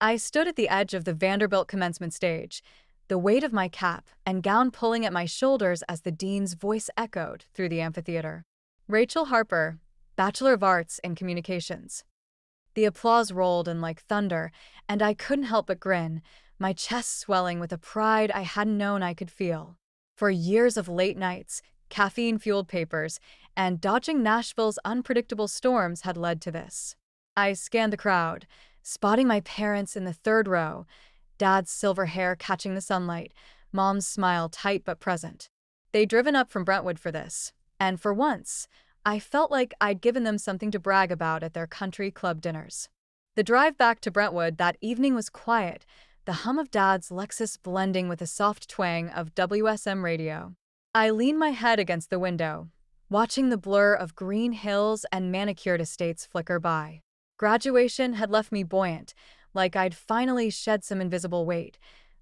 I stood at the edge of the Vanderbilt commencement stage, the weight of my cap and gown pulling at my shoulders as the dean's voice echoed through the amphitheater. Rachel Harper, Bachelor of Arts in Communications. The applause rolled in like thunder, and I couldn't help but grin, my chest swelling with a pride I hadn't known I could feel. For years of late nights, caffeine-fueled papers, and dodging Nashville's unpredictable storms had led to this. I scanned the crowd, spotting my parents in the third row, Dad's silver hair catching the sunlight, Mom's smile tight but present. They'd driven up from Brentwood for this, and for once, I felt like I'd given them something to brag about at their country club dinners. The drive back to Brentwood that evening was quiet, the hum of Dad's Lexus blending with a soft twang of WSM radio. I leaned my head against the window, watching the blur of green hills and manicured estates flicker by. Graduation had left me buoyant, like I'd finally shed some invisible weight,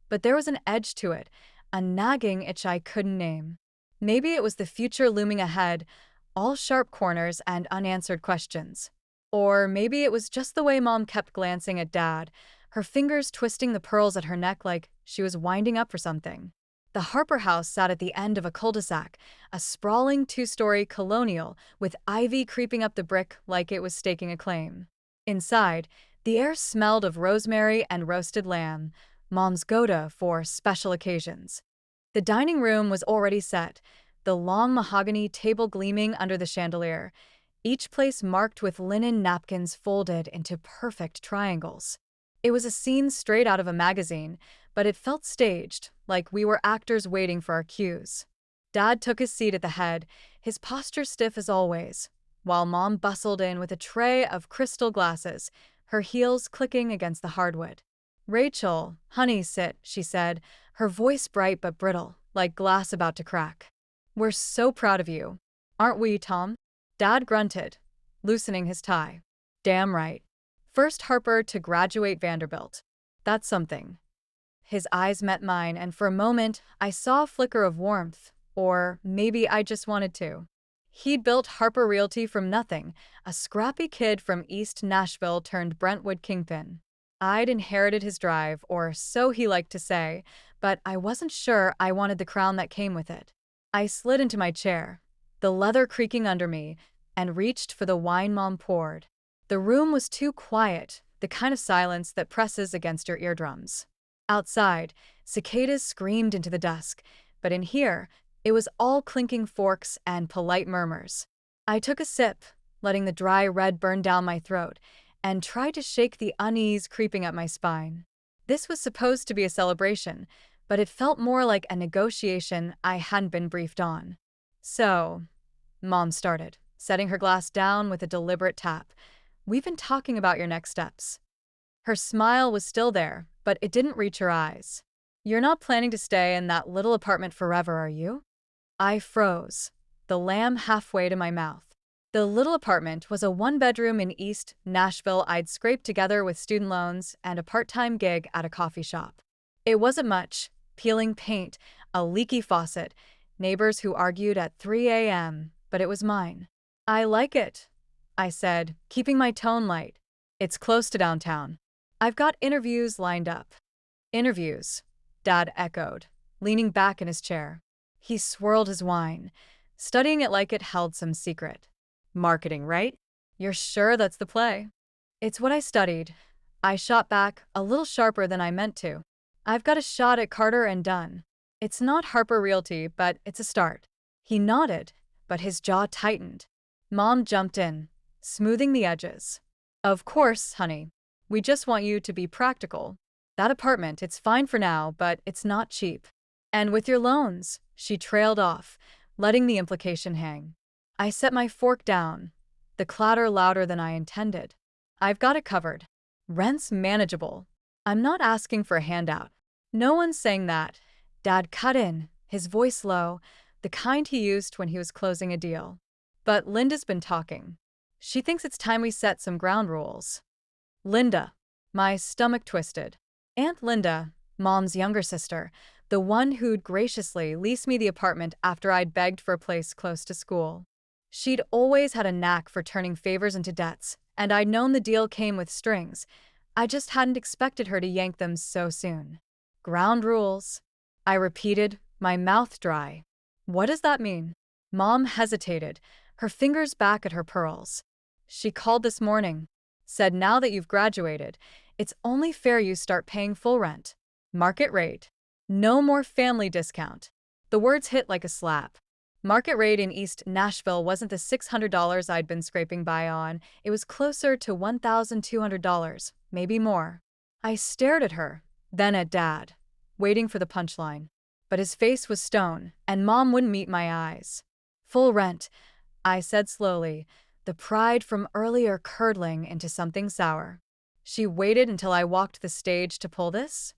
but there was an edge to it, a nagging itch I couldn't name. Maybe it was the future looming ahead, all sharp corners and unanswered questions. Or maybe it was just the way Mom kept glancing at Dad, her fingers twisting the pearls at her neck like she was winding up for something. The Harper house sat at the end of a cul-de-sac, a sprawling two-story colonial with ivy creeping up the brick like it was staking a claim. Inside, the air smelled of rosemary and roasted lamb, Mom's go-to for special occasions. The dining room was already set, the long mahogany table gleaming under the chandelier, each place marked with linen napkins folded into perfect triangles. It was a scene straight out of a magazine, but it felt staged, like we were actors waiting for our cues. Dad took his seat at the head, his posture stiff as always, while Mom bustled in with a tray of crystal glasses, her heels clicking against the hardwood. "Rachel, honey, sit," she said, her voice bright but brittle, like glass about to crack. "We're so proud of you. Aren't we, Tom?" Dad grunted, loosening his tie. "Damn right. First Harper to graduate Vanderbilt. That's something." His eyes met mine, and for a moment, I saw a flicker of warmth, or maybe I just wanted to. He'd built Harper Realty from nothing, a scrappy kid from East Nashville turned Brentwood kingpin. I'd inherited his drive, or so he liked to say, but I wasn't sure I wanted the crown that came with it. I slid into my chair, the leather creaking under me, and reached for the wine Mom poured. The room was too quiet, the kind of silence that presses against your eardrums. Outside, cicadas screamed into the dusk, but in here, it was all clinking forks and polite murmurs. I took a sip, letting the dry red burn down my throat, and tried to shake the unease creeping up my spine. This was supposed to be a celebration, but it felt more like a negotiation I hadn't been briefed on. "So," Mom started, setting her glass down with a deliberate tap, "we've been talking about your next steps." Her smile was still there, but it didn't reach her eyes. "You're not planning to stay in that little apartment forever, are you?" I froze, the lamb halfway to my mouth. The little apartment was a one-bedroom in East Nashville I'd scraped together with student loans and a part-time gig at a coffee shop. It wasn't much, peeling paint, a leaky faucet, neighbors who argued at 3 a.m., but it was mine. "I like it," I said, keeping my tone light. "It's close to downtown. I've got interviews lined up." "Interviews," Dad echoed, leaning back in his chair. He swirled his wine, studying it like it held some secret. "Marketing, right? You're sure that's the play?" "It's what I studied." I shot back, a little sharper than I meant to. "I've got a shot at Carter and Dunn. It's not Harper Realty, but it's a start." He nodded, but his jaw tightened. Mom jumped in, smoothing the edges. "Of course, honey. We just want you to be practical. That apartment, it's fine for now, but it's not cheap. And with your loans," she trailed off, letting the implication hang. I set my fork down, the clatter louder than I intended. "I've got it covered. Rent's manageable. I'm not asking for a handout." "No one's saying that," Dad cut in, his voice low, the kind he used when he was closing a deal. "But Linda's been talking. She thinks it's time we set some ground rules." "Linda." My stomach twisted. Aunt Linda, Mom's younger sister, the one who'd graciously leased me the apartment after I'd begged for a place close to school. She'd always had a knack for turning favors into debts, and I'd known the deal came with strings, I just hadn't expected her to yank them so soon. Ground rules, I repeated, my mouth dry. What does that mean? Mom hesitated, her fingers back at her pearls. She called this morning. Said now that you've graduated, it's only fair you start paying full rent. Market rate. No more family discount. The words hit like a slap. Market rate in East Nashville wasn't the $600 I'd been scraping by on, it was closer to $1,200, maybe more. I stared at her, then at Dad, waiting for the punchline. But his face was stone, and Mom wouldn't meet my eyes. Full rent, I said slowly, the pride from earlier curdling into something sour. She waited until I walked the stage to pull this?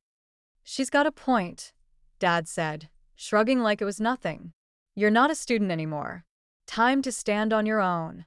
She's got a point, Dad said, shrugging like it was nothing. You're not a student anymore. Time to stand on your own.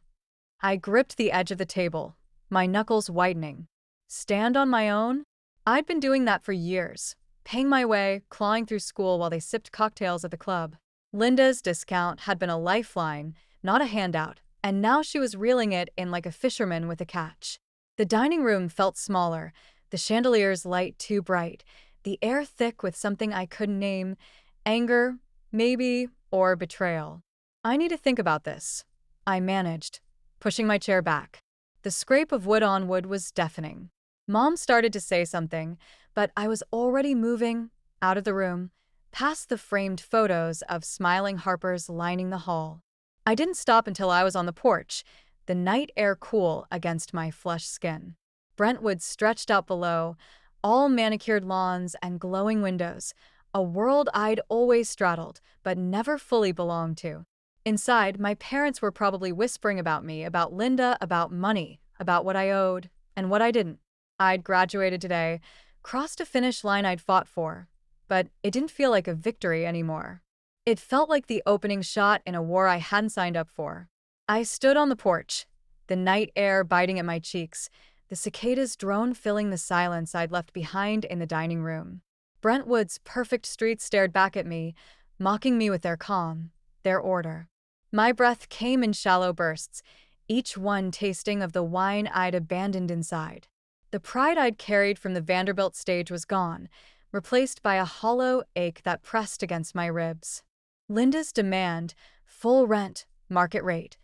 I gripped the edge of the table, my knuckles whitening. Stand on my own? I'd been doing that for years, paying my way, clawing through school while they sipped cocktails at the club. Linda's discount had been a lifeline, not a handout, and now she was reeling it in like a fisherman with a catch. The dining room felt smaller, the chandelier's light too bright, the air thick with something I couldn't name, anger, maybe, or betrayal. I need to think about this, I managed, pushing my chair back. The scrape of wood on wood was deafening. Mom started to say something, but I was already moving, out of the room, past the framed photos of smiling Harpers lining the hall. I didn't stop until I was on the porch, the night air cool against my flushed skin. Brentwood stretched out below, all manicured lawns and glowing windows, a world I'd always straddled, but never fully belonged to. Inside, my parents were probably whispering about me, about Linda, about money, about what I owed, and what I didn't. I'd graduated today, crossed a finish line I'd fought for, but it didn't feel like a victory anymore. It felt like the opening shot in a war I hadn't signed up for. I stood on the porch, the night air biting at my cheeks, the cicadas' drone filling the silence I'd left behind in the dining room. Brentwood's perfect streets stared back at me, mocking me with their calm, their order. My breath came in shallow bursts, each one tasting of the wine I'd abandoned inside. The pride I'd carried from the Vanderbilt stage was gone, replaced by a hollow ache that pressed against my ribs. Linda's demand, full rent, market rate,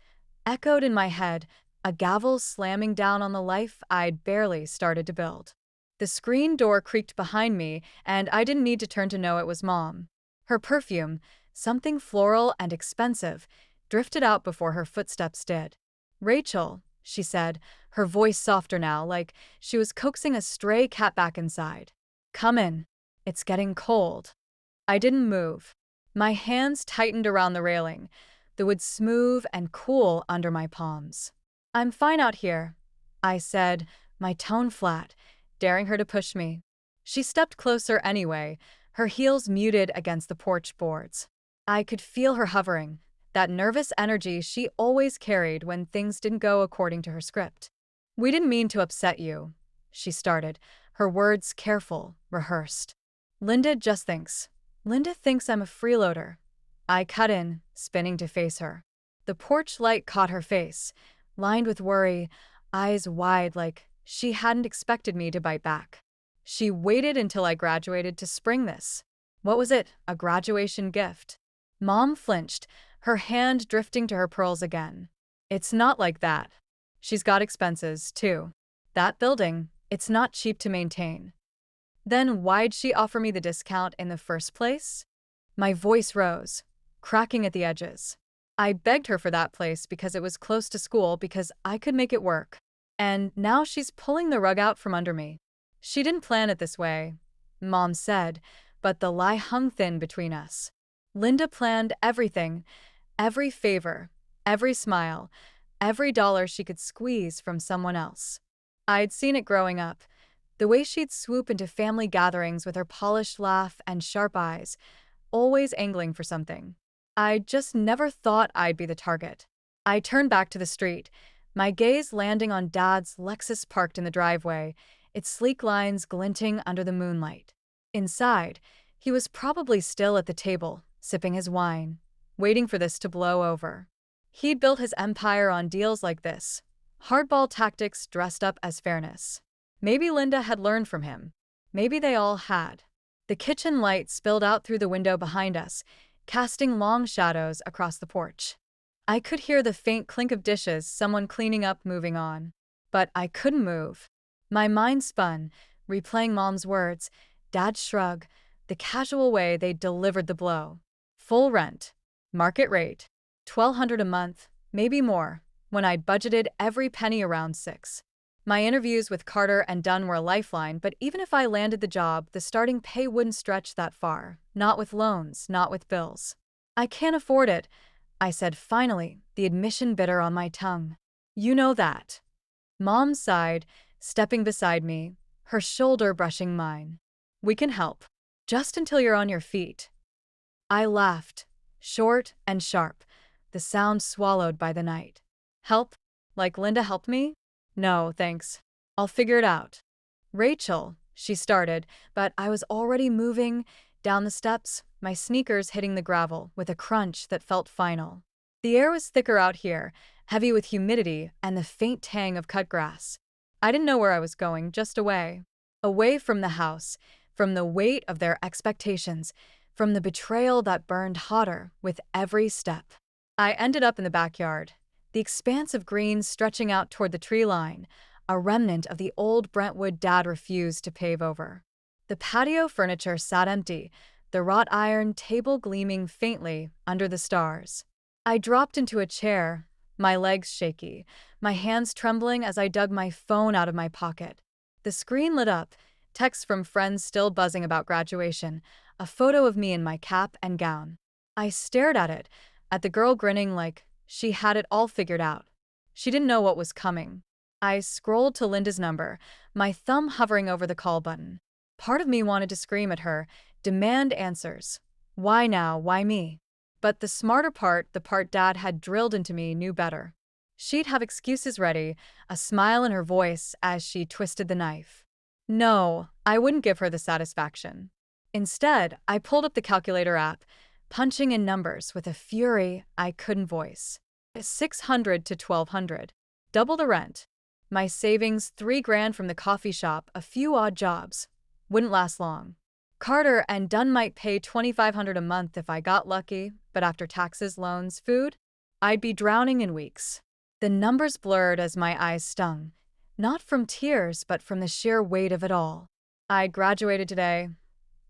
echoed in my head, a gavel slamming down on the life I'd barely started to build. The screen door creaked behind me, and I didn't need to turn to know it was Mom. Her perfume, something floral and expensive, drifted out before her footsteps did. "Rachel," she said, her voice softer now, like she was coaxing a stray cat back inside. "Come in. It's getting cold." I didn't move. My hands tightened around the railing, the wood smooth and cool under my palms. "I'm fine out here," I said, my tone flat, daring her to push me. She stepped closer anyway, her heels muted against the porch boards. I could feel her hovering, that nervous energy she always carried when things didn't go according to her script. "We didn't mean to upset you," she started, her words careful, rehearsed. Linda thinks I'm a freeloader." I cut in, spinning to face her. The porch light caught her face, lined with worry, eyes wide like she hadn't expected me to bite back. She waited until I graduated to spring this. What was it, a graduation gift? Mom flinched, her hand drifting to her pearls again. "It's not like that. She's got expenses, too. That building, it's not cheap to maintain." "Then why'd she offer me the discount in the first place?" My voice rose, cracking at the edges. "I begged her for that place because it was close to school, because I could make it work. And now she's pulling the rug out from under me." "She didn't plan it this way," Mom said, but the lie hung thin between us. "Linda planned everything, every favor, every smile, every dollar she could squeeze from someone else. I'd seen it growing up, the way she'd swoop into family gatherings with her polished laugh and sharp eyes, always angling for something. I just never thought I'd be the target." I turned back to the street, my gaze landing on Dad's Lexus parked in the driveway, its sleek lines glinting under the moonlight. Inside, he was probably still at the table, sipping his wine, waiting for this to blow over. He'd built his empire on deals like this, hardball tactics dressed up as fairness. Maybe Linda had learned from him. Maybe they all had. The kitchen light spilled out through the window behind us, casting long shadows across the porch. I could hear the faint clink of dishes, someone cleaning up, moving on. But I couldn't move. My mind spun, replaying Mom's words, Dad's shrug, the casual way they delivered the blow. Full rent. Market rate. $1,200 a month, maybe more, when I'd budgeted every penny around six. My interviews with Carter and Dunn were a lifeline, but even if I landed the job, the starting pay wouldn't stretch that far. Not with loans, not with bills. I can't afford it, I said finally, the admission bitter on my tongue. You know that. Mom sighed, stepping beside me, her shoulder brushing mine. We can help. Just until you're on your feet. I laughed, short and sharp, the sound swallowed by the night. Help? Like Linda helped me? No, thanks. I'll figure it out. Rachel, she started, but I was already moving down the steps, my sneakers hitting the gravel with a crunch that felt final. The air was thicker out here, heavy with humidity and the faint tang of cut grass. I didn't know where I was going, just away. Away from the house, from the weight of their expectations, from the betrayal that burned hotter with every step. I ended up in the backyard, the expanse of green stretching out toward the tree line, a remnant of the old Brentwood Dad refused to pave over. The patio furniture sat empty, the wrought iron table gleaming faintly under the stars. I dropped into a chair, my legs shaky, my hands trembling as I dug my phone out of my pocket. The screen lit up, texts from friends still buzzing about graduation, a photo of me in my cap and gown. I stared at it, at the girl grinning like she had it all figured out. She didn't know what was coming. I scrolled to Linda's number, my thumb hovering over the call button. Part of me wanted to scream at her, demand answers. Why now? Why me? But the smarter part, the part Dad had drilled into me, knew better. She'd have excuses ready, a smile in her voice as she twisted the knife. No, I wouldn't give her the satisfaction. Instead, I pulled up the calculator app, punching in numbers with a fury I couldn't voice. 600 to 1,200. Double the rent. My savings, $3,000 from the coffee shop, a few odd jobs. Wouldn't last long. Carter and Dunn might pay $2,500 a month if I got lucky, but after taxes, loans, food, I'd be drowning in weeks. The numbers blurred as my eyes stung, not from tears, but from the sheer weight of it all. I graduated today.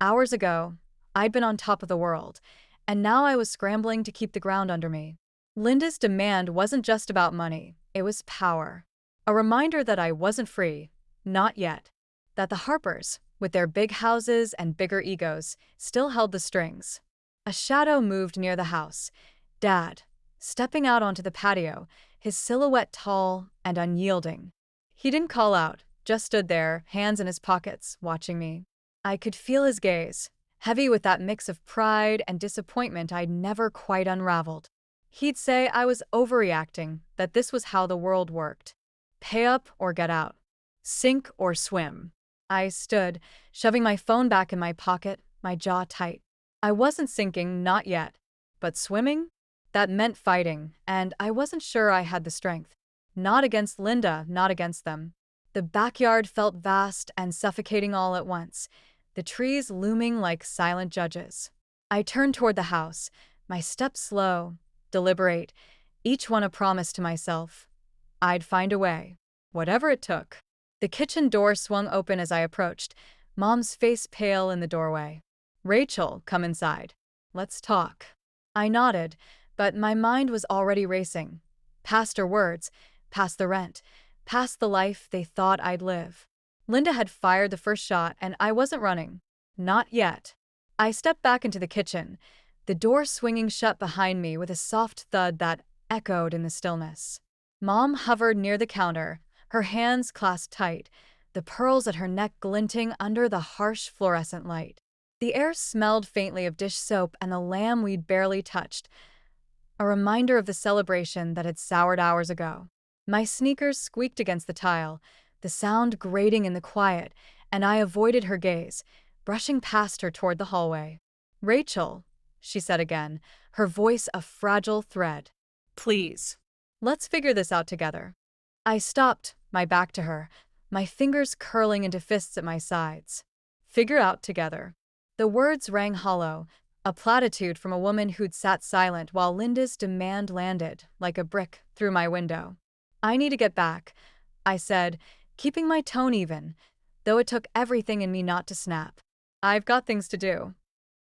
Hours ago, I'd been on top of the world, and now I was scrambling to keep the ground under me. Linda's demand wasn't just about money, it was power. A reminder that I wasn't free, not yet. That the Harpers, with their big houses and bigger egos, still held the strings. A shadow moved near the house. Dad, stepping out onto the patio, his silhouette tall and unyielding. He didn't call out, just stood there, hands in his pockets, watching me. I could feel his gaze, heavy with that mix of pride and disappointment I'd never quite unraveled. He'd say I was overreacting, that this was how the world worked. Pay up or get out. Sink or swim. I stood, shoving my phone back in my pocket, my jaw tight. I wasn't sinking, not yet. But swimming? That meant fighting, and I wasn't sure I had the strength. Not against Linda, not against them. The backyard felt vast and suffocating all at once, the trees looming like silent judges. I turned toward the house, my steps slow, deliberate, each one a promise to myself. I'd find a way, whatever it took. The kitchen door swung open as I approached, Mom's face pale in the doorway. Rachel, come inside. Let's talk. I nodded, but my mind was already racing. Past her words, past the rent, past the life they thought I'd live. Linda had fired the first shot, and I wasn't running. Not yet. I stepped back into the kitchen, the door swinging shut behind me with a soft thud that echoed in the stillness. Mom hovered near the counter, her hands clasped tight, the pearls at her neck glinting under the harsh fluorescent light. The air smelled faintly of dish soap and the lamb we'd barely touched, a reminder of the celebration that had soured hours ago. My sneakers squeaked against the tile, the sound grating in the quiet, and I avoided her gaze, brushing past her toward the hallway. Rachel, she said again, her voice a fragile thread. Please. Let's figure this out together. I stopped, my back to her, my fingers curling into fists at my sides. Figure out together. The words rang hollow, a platitude from a woman who'd sat silent while Linda's demand landed, like a brick, through my window. I need to get back, I said, keeping my tone even, though it took everything in me not to snap. I've got things to do.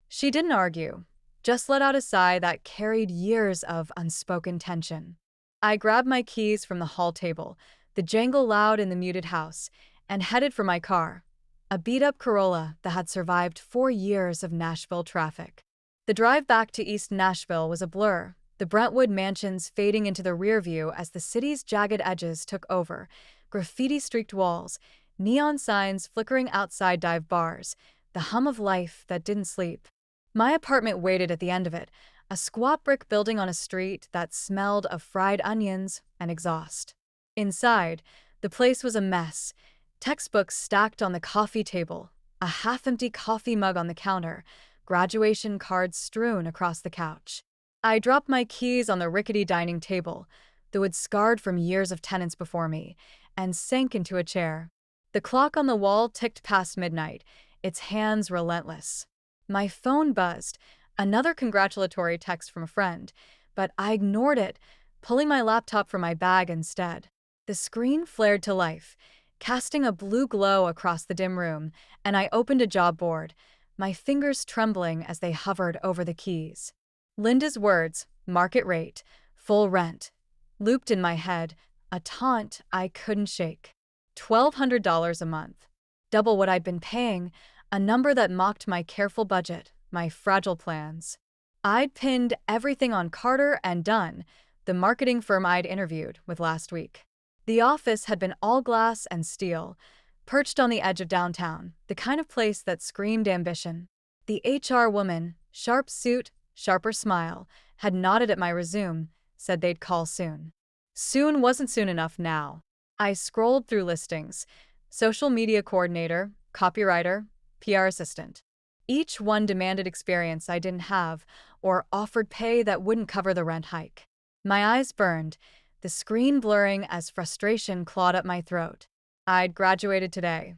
She didn't argue, just let out a sigh that carried years of unspoken tension. I grabbed my keys from the hall table, the jangle loud in the muted house, and headed for my car, a beat-up Corolla that had survived 4 years of Nashville traffic. The drive back to East Nashville was a blur, the Brentwood mansions fading into the rear view as the city's jagged edges took over, graffiti-streaked walls, neon signs flickering outside dive bars, the hum of life that didn't sleep. My apartment waited at the end of it, a squat brick building on a street that smelled of fried onions and exhaust. Inside, the place was a mess, textbooks stacked on the coffee table, a half-empty coffee mug on the counter, graduation cards strewn across the couch. I dropped my keys on the rickety dining table, the wood scarred from years of tenants before me, and sank into a chair. The clock on the wall ticked past midnight, its hands relentless. My phone buzzed, another congratulatory text from a friend, but I ignored it, pulling my laptop from my bag instead. The screen flared to life, casting a blue glow across the dim room, and I opened a job board, my fingers trembling as they hovered over the keys. Linda's words, market rate, full rent, looped in my head, a taunt I couldn't shake. $1,200 a month. Double what I'd been paying, a number that mocked my careful budget, my fragile plans. I'd pinned everything on Carter and Dunn, the marketing firm I'd interviewed with last week. The office had been all glass and steel, perched on the edge of downtown, the kind of place that screamed ambition. The HR woman, sharp suit, sharper smile, had nodded at my resume, said they'd call soon. Soon wasn't soon enough now. I scrolled through listings: social media coordinator, copywriter, PR assistant. Each one demanded experience I didn't have, or offered pay that wouldn't cover the rent hike. My eyes burned, the screen blurring as frustration clawed up my throat. I'd graduated today,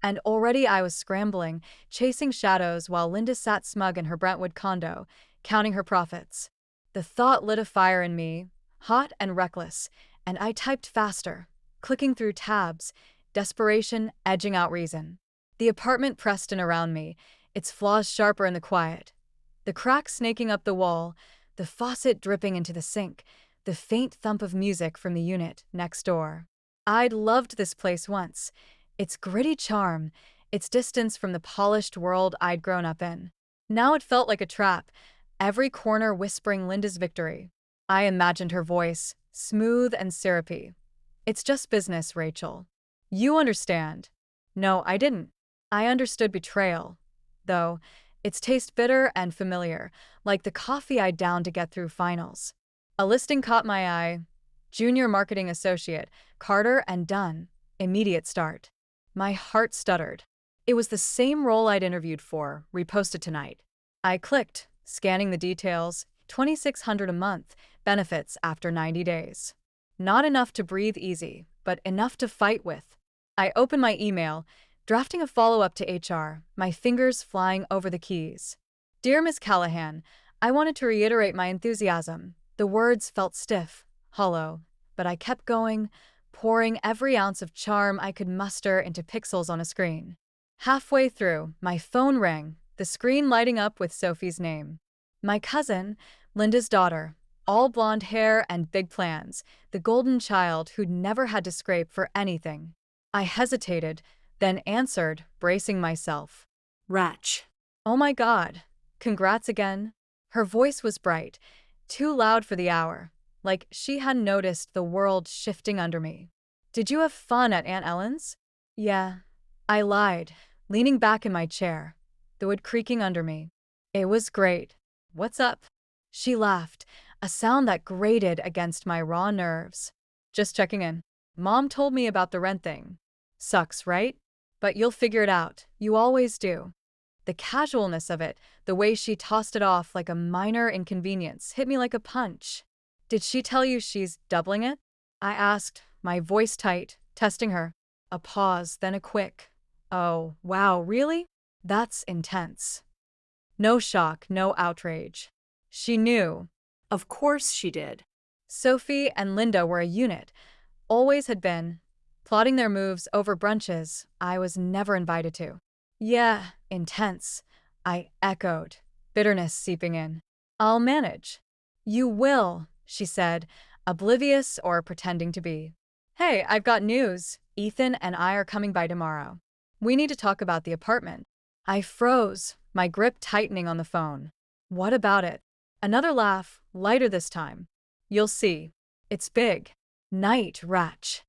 and already I was scrambling, chasing shadows while Linda sat smug in her Brentwood condo, counting her profits. The thought lit a fire in me, hot and reckless, and I typed faster, clicking through tabs, desperation edging out reason. The apartment pressed in around me, its flaws sharper in the quiet. The cracks snaking up the wall, the faucet dripping into the sink, the faint thump of music from the unit next door. I'd loved this place once, its gritty charm, its distance from the polished world I'd grown up in. Now it felt like a trap, every corner whispering Linda's victory. I imagined her voice, smooth and syrupy. "It's just business, Rachel. You understand." No, I didn't. I understood betrayal, though its taste bitter and familiar, like the coffee I'd downed to get through finals. A listing caught my eye: junior marketing associate, Carter and Dunn, immediate start. My heart stuttered. It was the same role I'd interviewed for, reposted tonight. I clicked, scanning the details: $2,600 a month, benefits after 90 days. Not enough to breathe easy, but enough to fight with. I opened my email, drafting a follow-up to HR, my fingers flying over the keys. "Dear Ms. Callahan, I wanted to reiterate my enthusiasm." The words felt stiff, hollow, but I kept going, pouring every ounce of charm I could muster into pixels on a screen. Halfway through, my phone rang, the screen lighting up with Sophie's name. My cousin, Linda's daughter, all blonde hair and big plans, the golden child who'd never had to scrape for anything. I hesitated, then answered, bracing myself. "Ratch." "Oh my God. Congrats again." Her voice was bright, too loud for the hour, like she hadn't noticed the world shifting under me. "Did you have fun at Aunt Ellen's?" "Yeah," I lied, leaning back in my chair, the wood creaking under me. "It was great. What's up?" She laughed, a sound that grated against my raw nerves. "Just checking in. Mom told me about the rent thing. Sucks, right? But you'll figure it out. You always do." The casualness of it, the way she tossed it off like a minor inconvenience, hit me like a punch. "Did she tell you she's doubling it?" I asked, my voice tight, testing her. A pause, then a quick, "Oh, wow, really? That's intense." No shock, no outrage. She knew. Of course she did. Sophie and Linda were a unit, always had been, plotting their moves over brunches I was never invited to. "Yeah, intense," I echoed, bitterness seeping in. "I'll manage." "You will," she said, oblivious or pretending to be. "Hey, I've got news. Ethan and I are coming by tomorrow. We need to talk about the apartment." I froze, my grip tightening on the phone. "What about it?" Another laugh, lighter this time. "You'll see. It's big. Night, Ratch."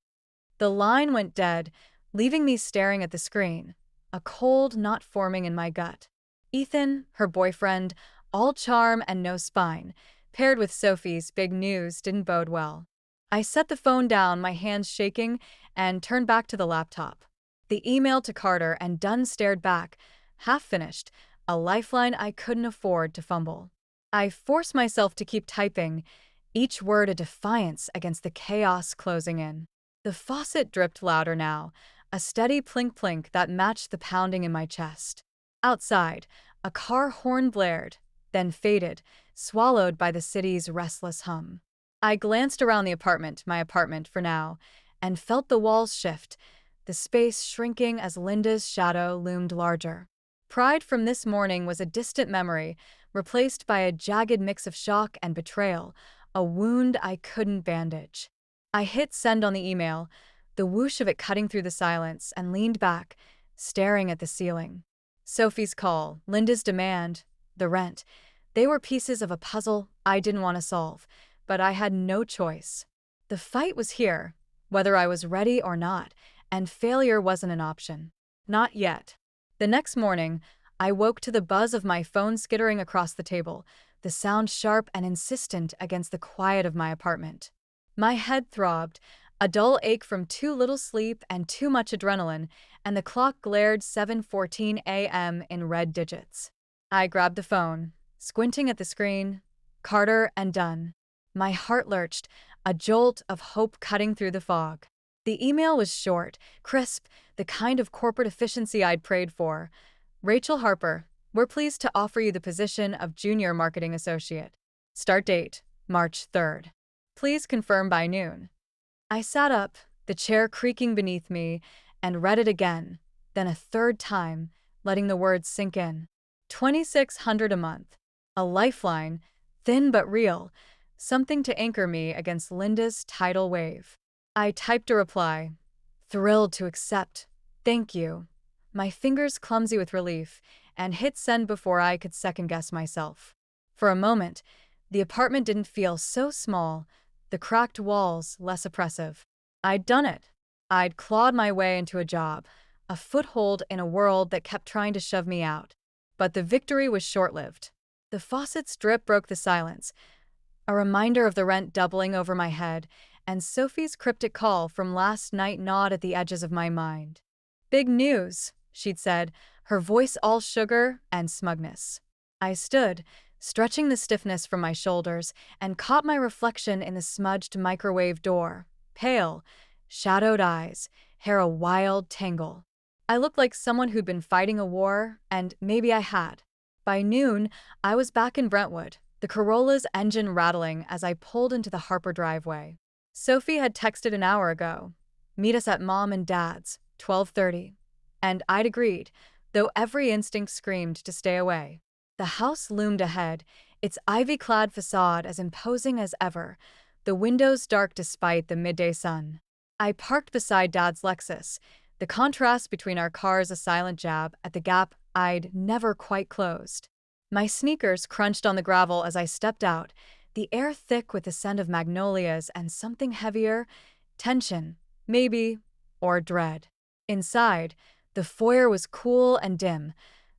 The line went dead, leaving me staring at the screen, a cold knot forming in my gut. Ethan, her boyfriend, all charm and no spine, paired with Sophie's big news didn't bode well. I set the phone down, my hands shaking, and turned back to the laptop. The email to Carter and Dunn stared back, half finished, a lifeline I couldn't afford to fumble. I forced myself to keep typing, each word a defiance against the chaos closing in. The faucet dripped louder now, a steady plink-plink that matched the pounding in my chest. Outside, a car horn blared, then faded, swallowed by the city's restless hum. I glanced around the apartment, my apartment for now, and felt the walls shift, the space shrinking as Linda's shadow loomed larger. Pride from this morning was a distant memory, replaced by a jagged mix of shock and betrayal, a wound I couldn't bandage. I hit send on the email, the whoosh of it cutting through the silence, and leaned back, staring at the ceiling. Sophie's call, Linda's demand, the rent. They were pieces of a puzzle I didn't want to solve, but I had no choice. The fight was here, whether I was ready or not, and failure wasn't an option. Not yet. The next morning, I woke to the buzz of my phone skittering across the table, the sound sharp and insistent against the quiet of my apartment. My head throbbed, a dull ache from too little sleep and too much adrenaline, and the clock glared 7:14 a.m. in red digits. I grabbed the phone, squinting at the screen. Carter and Dunn. My heart lurched, a jolt of hope cutting through the fog. The email was short, crisp, the kind of corporate efficiency I'd prayed for. "Rachel Harper, we're pleased to offer you the position of Junior Marketing Associate. Start date, March 3rd. Please confirm by noon." I sat up, the chair creaking beneath me, and read it again, then a third time, letting the words sink in. $2,600 a month. A lifeline, thin but real, something to anchor me against Linda's tidal wave. I typed a reply. "Thrilled to accept. Thank you." My fingers clumsy with relief, and hit send before I could second-guess myself. For a moment, the apartment didn't feel so small, the cracked walls less oppressive. I'd done it. I'd clawed my way into a job, a foothold in a world that kept trying to shove me out. But the victory was short-lived. The faucet's drip broke the silence, a reminder of the rent doubling over my head, and Sophie's cryptic call from last night gnawed at the edges of my mind. "Big news," she'd said, her voice all sugar and smugness. I stood, stretching the stiffness from my shoulders, and caught my reflection in the smudged microwave door. Pale, shadowed eyes, hair a wild tangle. I looked like someone who'd been fighting a war, and maybe I had. By noon, I was back in Brentwood, the Corolla's engine rattling as I pulled into the Harper driveway. Sophie had texted an hour ago. "Meet us at Mom and Dad's, 12:30. And I'd agreed, though every instinct screamed to stay away. The house loomed ahead, its ivy-clad facade as imposing as ever, the windows dark despite the midday sun. I parked beside Dad's Lexus, the contrast between our cars a silent jab at the gap I'd never quite closed. My sneakers crunched on the gravel as I stepped out, the air thick with the scent of magnolias and something heavier, tension, maybe, or dread. Inside, the foyer was cool and dim,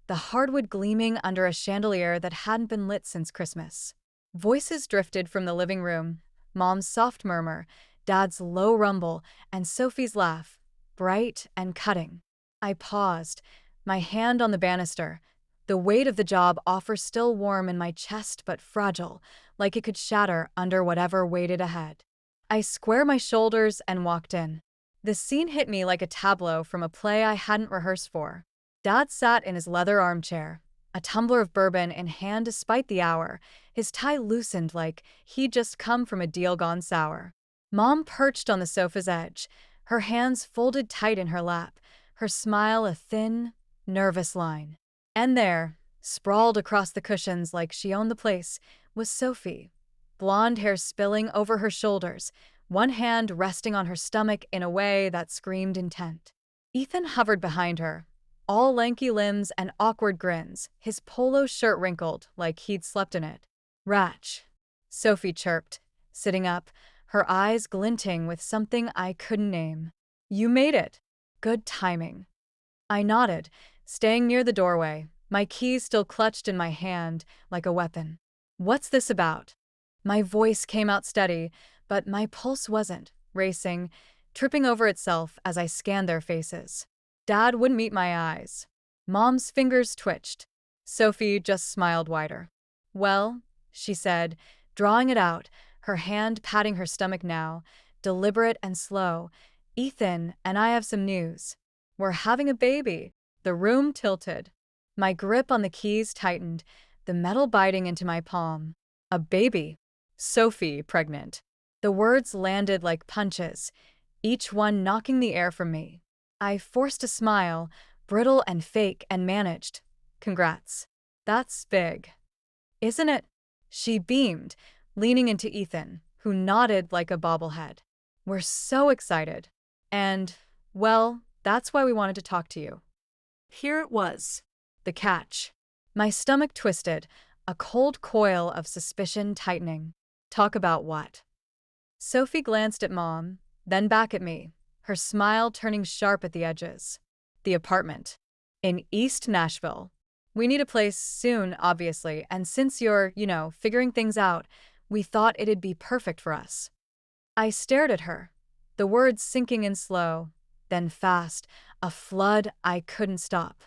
the hardwood gleaming under a chandelier that hadn't been lit since Christmas. Voices drifted from the living room, Mom's soft murmur, Dad's low rumble, and Sophie's laugh, bright and cutting. I paused, my hand on the banister, the weight of the job offer still warm in my chest but fragile, like it could shatter under whatever waited ahead. I squared my shoulders and walked in. The scene hit me like a tableau from a play I hadn't rehearsed for. Dad sat in his leather armchair, a tumbler of bourbon in hand despite the hour, his tie loosened like he'd just come from a deal gone sour. Mom perched on the sofa's edge, her hands folded tight in her lap, her smile a thin, nervous line. And there, sprawled across the cushions like she owned the place, was Sophie, blonde hair spilling over her shoulders, one hand resting on her stomach in a way that screamed intent. Ethan hovered behind her, all lanky limbs and awkward grins, his polo shirt wrinkled like he'd slept in it. "Ratch," Sophie chirped, sitting up, her eyes glinting with something I couldn't name. "You made it. Good timing." I nodded, staying near the doorway, my keys still clutched in my hand like a weapon. "What's this about?" My voice came out steady, but my pulse wasn't, racing, tripping over itself as I scanned their faces. Dad wouldn't meet my eyes. Mom's fingers twitched. Sophie just smiled wider. "Well," she said, drawing it out, her hand patting her stomach now, deliberate and slow, "Ethan and I have some news. We're having a baby." The room tilted. My grip on the keys tightened, the metal biting into my palm. "A baby? Sophie pregnant?" The words landed like punches, each one knocking the air from me. I forced a smile, brittle and fake, and managed. "Congrats. That's big. Isn't it?" She beamed, leaning into Ethan, who nodded like a bobblehead. "We're so excited. And, well, that's why we wanted to talk to you." Here it was. The catch. My stomach twisted, a cold coil of suspicion tightening. "Talk about what?" Sophie glanced at Mom, then back at me, her smile turning sharp at the edges. "The apartment. In East Nashville. We need a place soon, obviously, and since you're, figuring things out, we thought it'd be perfect for us." I stared at her, the words sinking in slow, then fast, a flood I couldn't stop.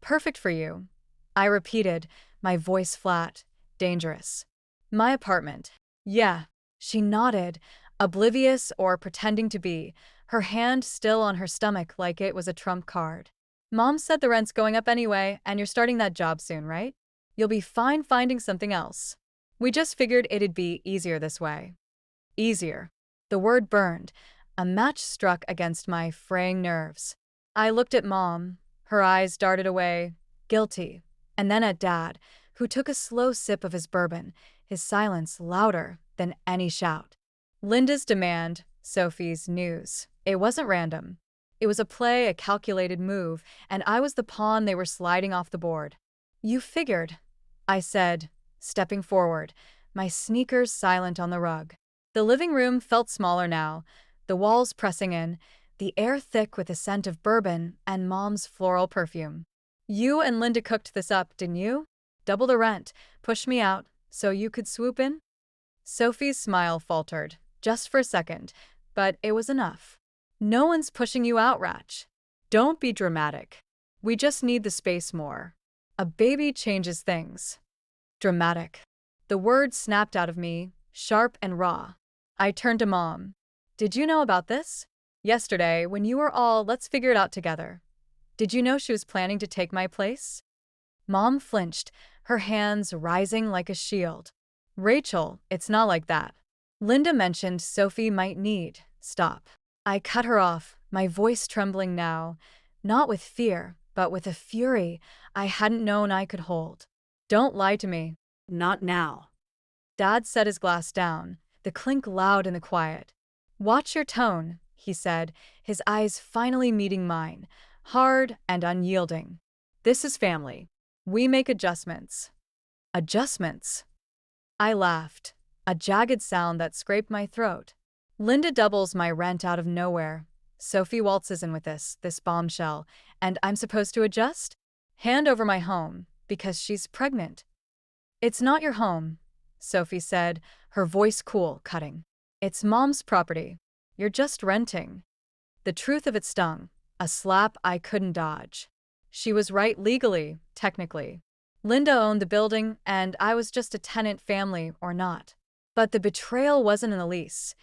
"Perfect for you," I repeated, my voice flat, dangerous. "My apartment. Yeah." She nodded, oblivious or pretending to be, her hand still on her stomach like it was a trump card. "Mom said the rent's going up anyway, and you're starting that job soon, right? You'll be fine finding something else. We just figured it'd be easier this way." Easier. The word burned, a match struck against my fraying nerves. I looked at Mom, her eyes darted away, guilty, and then at Dad, who took a slow sip of his bourbon, his silence louder than any shout. Linda's demand, Sophie's news. It wasn't random. It was a play, a calculated move, and I was the pawn they were sliding off the board. "You figured," I said, stepping forward, my sneakers silent on the rug. The living room felt smaller now, the walls pressing in, the air thick with the scent of bourbon and Mom's floral perfume. "You and Linda cooked this up, didn't you? Double the rent, push me out, so you could swoop in?" Sophie's smile faltered, just for a second, but it was enough. "No one's pushing you out, Ratch. Don't be dramatic. We just need the space more. A baby changes things." Dramatic. The word snapped out of me, sharp and raw. I turned to Mom. "Did you know about this? Yesterday, when you were all, let's figure it out together. Did you know she was planning to take my place?" Mom flinched, her hands rising like a shield. "Rachel, it's not like that. Linda mentioned Sophie might need." "Stop." I cut her off, my voice trembling now, not with fear, but with a fury I hadn't known I could hold. "Don't lie to me." Not now. Dad set his glass down, the clink loud in the quiet. "Watch your tone," he said, his eyes finally meeting mine, hard and unyielding. "This is family. We make adjustments." Adjustments? I laughed, a jagged sound that scraped my throat. "Linda doubles my rent out of nowhere. Sophie waltzes in with this bombshell, and I'm supposed to adjust? Hand over my home, because she's pregnant." "It's not your home," Sophie said, her voice cool, cutting. "It's Mom's property. You're just renting." The truth of it stung, a slap I couldn't dodge. She was right legally, technically. Linda owned the building, and I was just a tenant, family or not. But the betrayal wasn't in the lease.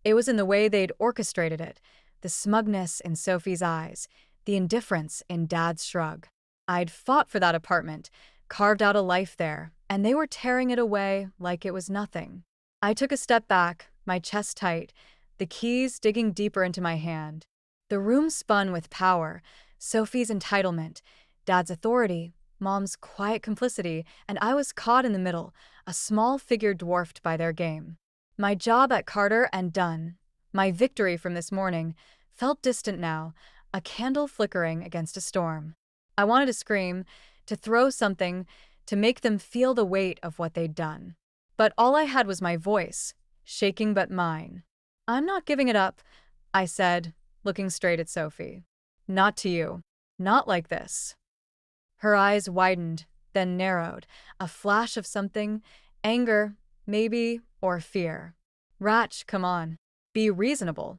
It was in the way they'd orchestrated it, the smugness in Sophie's eyes, the indifference in Dad's shrug. I'd fought for that apartment, carved out a life there, and they were tearing it away like it was nothing. I took a step back, my chest tight, the keys digging deeper into my hand. The room spun with power, Sophie's entitlement, Dad's authority, Mom's quiet complicity, and I was caught in the middle, a small figure dwarfed by their game. My job at Carter and Dunn, my victory from this morning, felt distant now, a candle flickering against a storm. I wanted to scream, to throw something, to make them feel the weight of what they'd done. But all I had was my voice, shaking but mine. "I'm not giving it up," I said, looking straight at Sophie. "Not to you. Not like this." Her eyes widened, then narrowed, a flash of something, anger, maybe, or fear. "Ratch, come on. Be reasonable."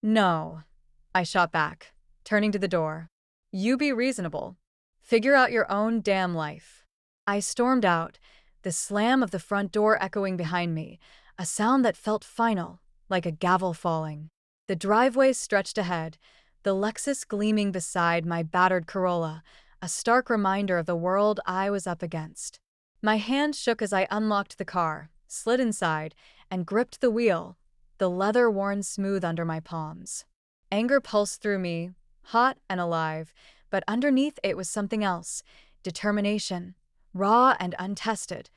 "No," I shot back, turning to the door. "You be reasonable. Figure out your own damn life." I stormed out, the slam of the front door echoing behind me, a sound that felt final, like a gavel falling. The driveway stretched ahead, the Lexus gleaming beside my battered Corolla, a stark reminder of the world I was up against. My hand shook as I unlocked the car, slid inside, and gripped the wheel, the leather worn smooth under my palms. Anger pulsed through me, hot and alive, but underneath it was something else, determination, raw and untested,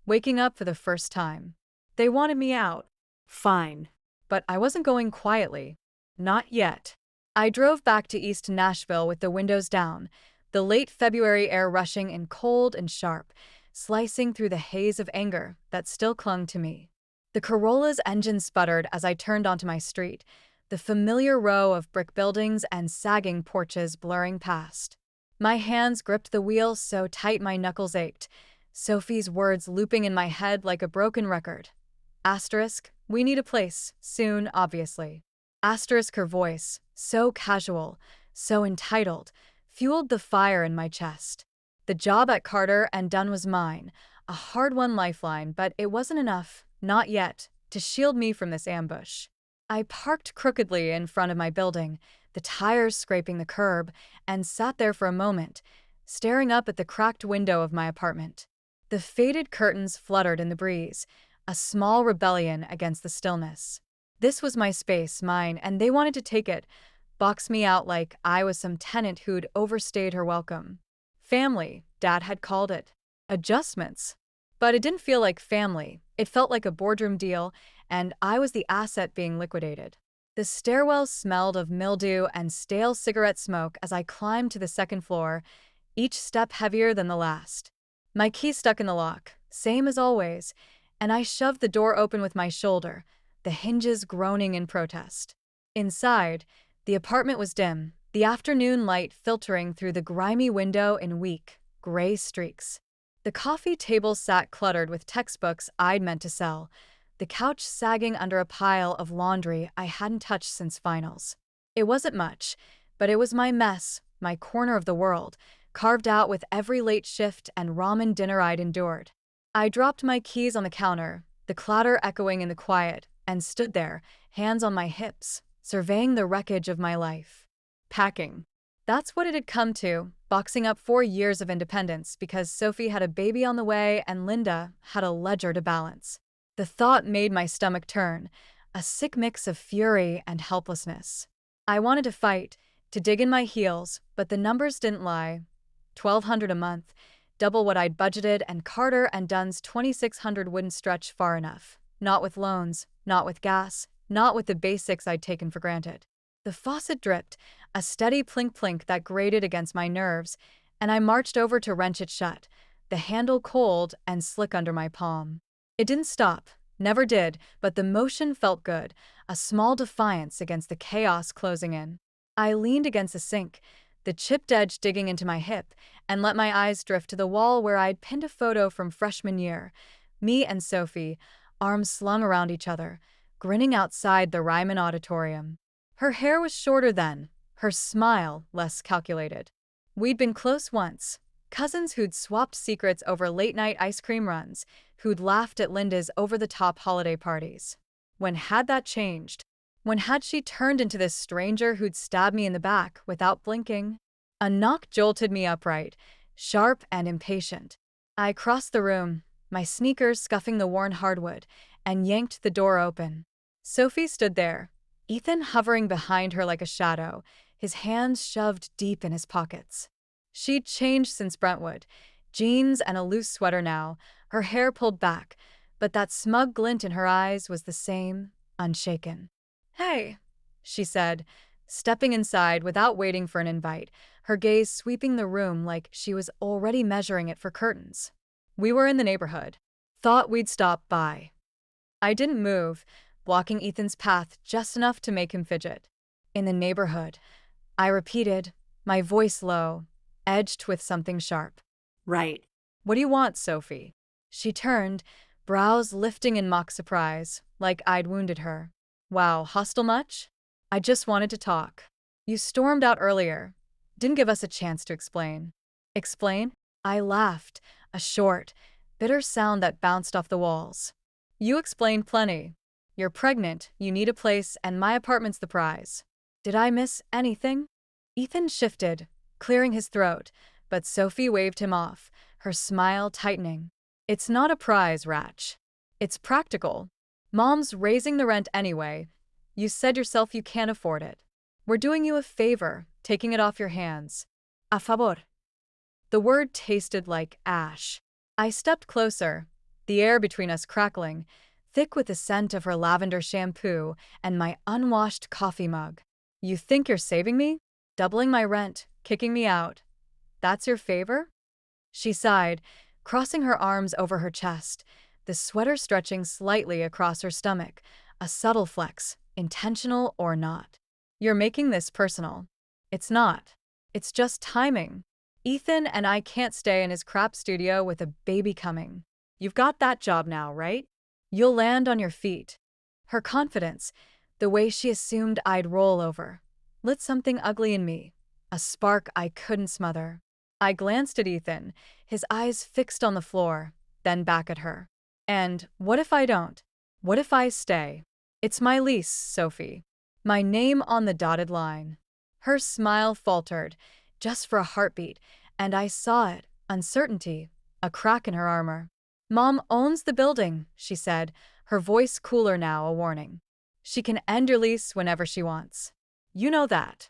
waking up for the first time. They wanted me out. Fine. But I wasn't going quietly. Not yet. I drove back to East Nashville with the windows down, the late February air rushing in cold and sharp, slicing through the haze of anger that still clung to me. The Corolla's engine sputtered as I turned onto my street, the familiar row of brick buildings and sagging porches blurring past. My hands gripped the wheel so tight my knuckles ached, Sophie's words looping in my head like a broken record. Asterisk, we need a place, soon, obviously. Asterisk, her voice, so casual, so entitled, fueled the fire in my chest. The job at Carter and Dunn was mine, a hard-won lifeline, but it wasn't enough, not yet, to shield me from this ambush. I parked crookedly in front of my building, the tires scraping the curb, and sat there for a moment, staring up at the cracked window of my apartment. The faded curtains fluttered in the breeze, a small rebellion against the stillness. This was my space, mine, and they wanted to take it, box me out like I was some tenant who'd overstayed her welcome. Family, Dad had called it. Adjustments. But it didn't feel like family. It felt like a boardroom deal, and I was the asset being liquidated. The stairwell smelled of mildew and stale cigarette smoke as I climbed to the second floor, each step heavier than the last. My key stuck in the lock, same as always, and I shoved the door open with my shoulder, the hinges groaning in protest. Inside, the apartment was dim, the afternoon light filtering through the grimy window in weak, gray streaks. The coffee table sat cluttered with textbooks I'd meant to sell, the couch sagging under a pile of laundry I hadn't touched since finals. It wasn't much, but it was my mess, my corner of the world, carved out with every late shift and ramen dinner I'd endured. I dropped my keys on the counter, the clatter echoing in the quiet, and stood there, hands on my hips, surveying the wreckage of my life. Packing. That's what it had come to, boxing up 4 years of independence because Sophie had a baby on the way and Linda had a ledger to balance. The thought made my stomach turn, a sick mix of fury and helplessness. I wanted to fight, to dig in my heels, but the numbers didn't lie. $1,200 a month, double what I'd budgeted, and Carter and Dunn's $2,600 wouldn't stretch far enough. Not with loans, not with gas, not with the basics I'd taken for granted. The faucet dripped, a steady plink-plink that grated against my nerves, and I marched over to wrench it shut, the handle cold and slick under my palm. It didn't stop, never did, but the motion felt good, a small defiance against the chaos closing in. I leaned against the sink, the chipped edge digging into my hip, and let my eyes drift to the wall where I'd pinned a photo from freshman year, me and Sophie, arms slung around each other, grinning outside the Ryman Auditorium. Her hair was shorter then, her smile less calculated. We'd been close once, cousins who'd swapped secrets over late-night ice cream runs, who'd laughed at Linda's over-the-top holiday parties. When had that changed? When had she turned into this stranger who'd stab me in the back without blinking? A knock jolted me upright, sharp and impatient. I crossed the room, my sneakers scuffing the worn hardwood, and yanked the door open. Sophie stood there, Ethan hovering behind her like a shadow, his hands shoved deep in his pockets. She'd changed since Brentwood, jeans and a loose sweater now, her hair pulled back, but that smug glint in her eyes was the same, unshaken. "Hey," she said, stepping inside without waiting for an invite, her gaze sweeping the room like she was already measuring it for curtains. We were in the neighborhood. Thought we'd stop by. I didn't move, blocking Ethan's path just enough to make him fidget. In the neighborhood, I repeated, my voice low, edged with something sharp. Right. "What do you want, Sophie?" She turned, brows lifting in mock surprise, like I'd wounded her. "Wow, hostile much?" "I just wanted to talk. You stormed out earlier. Didn't give us a chance to explain." "Explain?" I laughed, a short, bitter sound that bounced off the walls. "You explained plenty. You're pregnant, you need a place, and my apartment's the prize. Did I miss anything?" Ethan shifted, clearing his throat, but Sophie waved him off, her smile tightening. "It's not a prize, Ratch. It's practical. Mom's raising the rent anyway. You said yourself you can't afford it. We're doing you a favor, taking it off your hands. A favor." The word tasted like ash. I stepped closer, the air between us crackling, thick with the scent of her lavender shampoo and my unwashed coffee mug. "You think you're saving me? Doubling my rent, kicking me out. That's your favor?" She sighed, crossing her arms over her chest, the sweater stretching slightly across her stomach, a subtle flex, intentional or not. "You're making this personal." "It's not. It's just timing. Ethan and I can't stay in his crap studio with a baby coming. You've got that job now, right? You'll land on your feet." Her confidence, the way she assumed I'd roll over, lit something ugly in me, a spark I couldn't smother. I glanced at Ethan, his eyes fixed on the floor, then back at her. "And what if I don't? What if I stay? It's my lease, Sophie. My name on the dotted line." Her smile faltered, just for a heartbeat, and I saw it, uncertainty, a crack in her armor. "Mom owns the building," she said, her voice cooler now, a warning. "She can end your lease whenever she wants. You know that."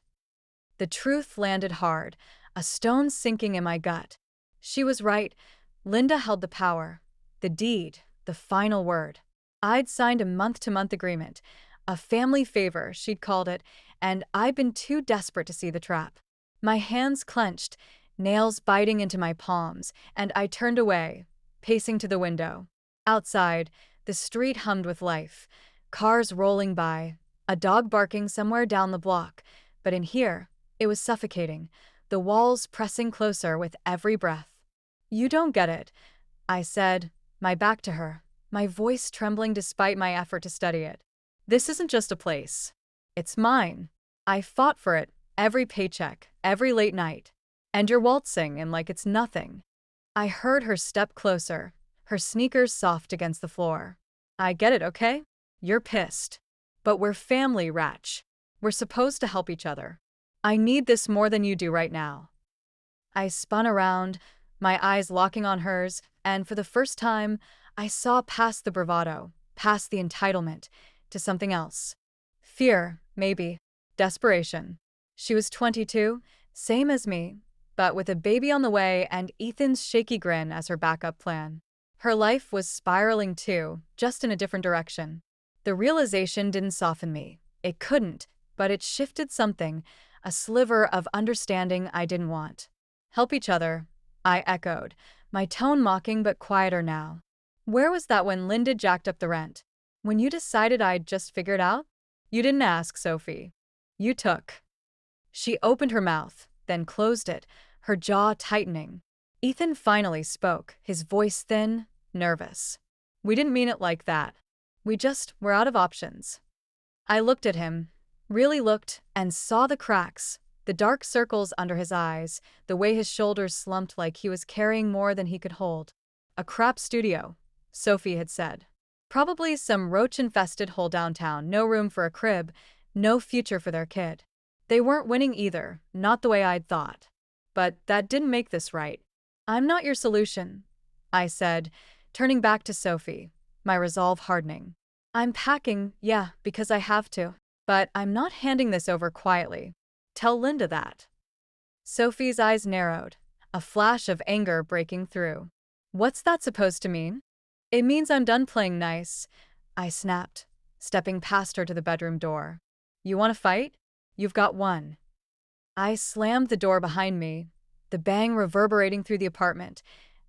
The truth landed hard, a stone sinking in my gut. She was right. Linda held the power, the deed, the final word. I'd signed a month-to-month agreement, a family favor, she'd called it, and I'd been too desperate to see the trap. My hands clenched, nails biting into my palms, and I turned away, pacing to the window. Outside, the street hummed with life, cars rolling by, a dog barking somewhere down the block, but in here, it was suffocating, the walls pressing closer with every breath. "You don't get it," I said, my back to her, my voice trembling despite my effort to steady it. "This isn't just a place. It's mine. I fought for it, every paycheck, every late night. And you're waltzing in like it's nothing." I heard her step closer, her sneakers soft against the floor. "I get it, okay? You're pissed. But we're family, Ratch. We're supposed to help each other. I need this more than you do right now." I spun around, my eyes locking on hers, and for the first time, I saw past the bravado, past the entitlement, to something else. Fear, maybe. Desperation. She was 22, same as me, but with a baby on the way and Ethan's shaky grin as her backup plan. Her life was spiraling too, just in a different direction. The realization didn't soften me. It couldn't, but it shifted something, a sliver of understanding I didn't want. "Help each other," I echoed, my tone mocking but quieter now. "Where was that when Linda jacked up the rent? When you decided I'd just figured out? You didn't ask, Sophie. You took." She opened her mouth, then closed it, her jaw tightening. Ethan finally spoke, his voice thin, nervous. "We didn't mean it like that. We just were out of options." I looked at him, really looked, and saw the cracks, the dark circles under his eyes, the way his shoulders slumped like he was carrying more than he could hold. "A crap studio," Sophie had said. Probably some roach-infested hole downtown, no room for a crib, no future for their kid. They weren't winning either, not the way I'd thought. But that didn't make this right. "I'm not your solution," I said, turning back to Sophie, my resolve hardening. "I'm packing, yeah, because I have to. But I'm not handing this over quietly. Tell Linda that." Sophie's eyes narrowed, a flash of anger breaking through. "What's that supposed to mean?" "It means I'm done playing nice," I snapped, stepping past her to the bedroom door. "You want to fight? You've got one." I slammed the door behind me, the bang reverberating through the apartment,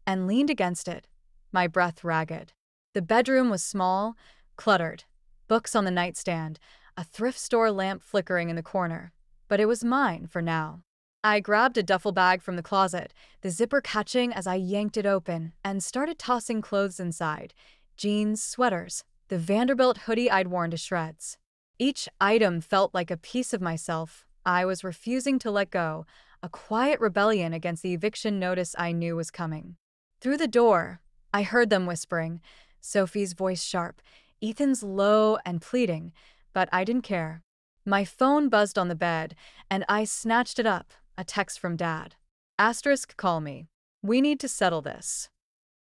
and leaned against it, my breath ragged. The bedroom was small, cluttered, books on the nightstand, a thrift store lamp flickering in the corner. But it was mine for now. I grabbed a duffel bag from the closet, the zipper catching as I yanked it open, and started tossing clothes inside: jeans, sweaters, the Vanderbilt hoodie I'd worn to shreds. Each item felt like a piece of myself I was refusing to let go, a quiet rebellion against the eviction notice I knew was coming. Through the door, I heard them whispering, Sophie's voice sharp, Ethan's low and pleading, but I didn't care. My phone buzzed on the bed, and I snatched it up, a text from Dad. Asterisk, call me. We need to settle this.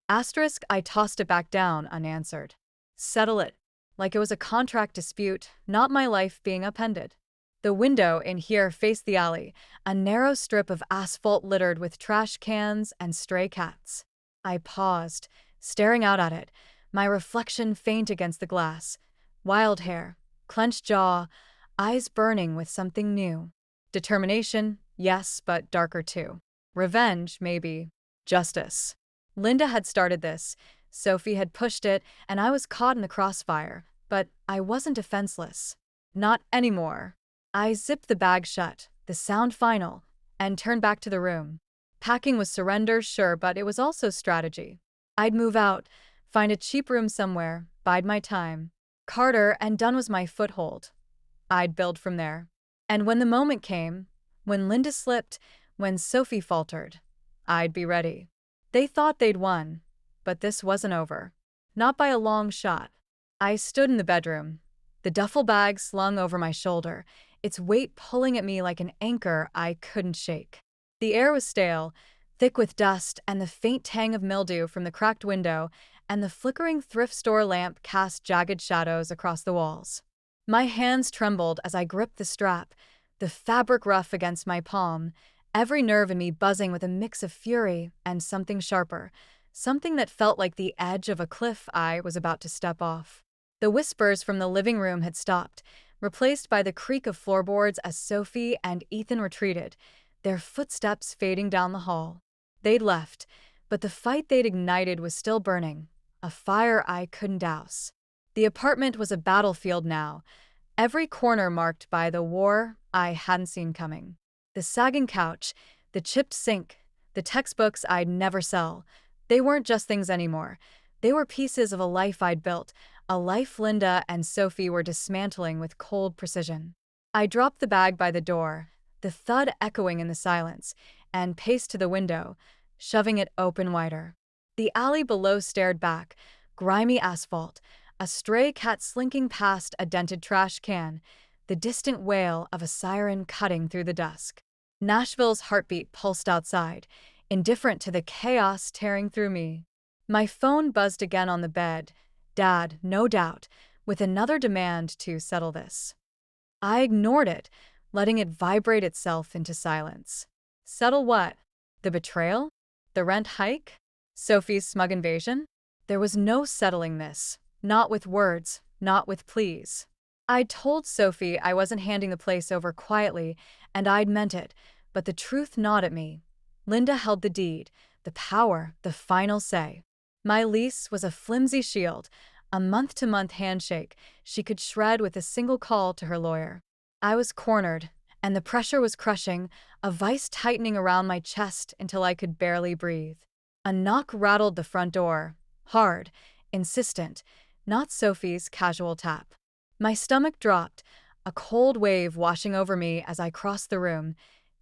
Asterisk, I tossed it back down, unanswered. Settle it. Like it was a contract dispute, not my life being upended. The window in here faced the alley, a narrow strip of asphalt littered with trash cans and stray cats. I paused, staring out at it, my reflection faint against the glass. Wild hair, clenched jaw, eyes burning with something new. Determination, yes, but darker too. Revenge, maybe. Justice. Linda had started this, Sophie had pushed it, and I was caught in the crossfire. But I wasn't defenseless. Not anymore. I zipped the bag shut, the sound final, and turned back to the room. Packing was surrender, sure, but it was also strategy. I'd move out, find a cheap room somewhere, bide my time. Carter, and done was my foothold. I'd build from there. And when the moment came, when Linda slipped, when Sophie faltered, I'd be ready. They thought they'd won, but this wasn't over. Not by a long shot. I stood in the bedroom, the duffel bag slung over my shoulder, its weight pulling at me like an anchor I couldn't shake. The air was stale, thick with dust and the faint tang of mildew from the cracked window, and the flickering thrift store lamp cast jagged shadows across the walls. My hands trembled as I gripped the strap, the fabric rough against my palm, every nerve in me buzzing with a mix of fury and something sharper, something that felt like the edge of a cliff I was about to step off. The whispers from the living room had stopped, replaced by the creak of floorboards as Sophie and Ethan retreated, their footsteps fading down the hall. They'd left, but the fight they'd ignited was still burning, a fire I couldn't douse. The apartment was a battlefield now, every corner marked by the war I hadn't seen coming. The sagging couch, the chipped sink, the textbooks I'd never sell, they weren't just things anymore. They were pieces of a life I'd built, a life Linda and Sophie were dismantling with cold precision. I dropped the bag by the door, the thud echoing in the silence, and paced to the window, shoving it open wider. The alley below stared back, grimy asphalt, a stray cat slinking past a dented trash can, the distant wail of a siren cutting through the dusk. Nashville's heartbeat pulsed outside, indifferent to the chaos tearing through me. My phone buzzed again on the bed, Dad, no doubt, with another demand to settle this. I ignored it, letting it vibrate itself into silence. Settle what? The betrayal? The rent hike? Sophie's smug invasion? There was no settling this, not with words, not with pleas. I'd told Sophie I wasn't handing the place over quietly, and I'd meant it, but the truth gnawed at me. Linda held the deed, the power, the final say. My lease was a flimsy shield, a month-to-month handshake she could shred with a single call to her lawyer. I was cornered, and the pressure was crushing, a vice tightening around my chest until I could barely breathe. A knock rattled the front door, hard, insistent, not Sophie's casual tap. My stomach dropped, a cold wave washing over me as I crossed the room,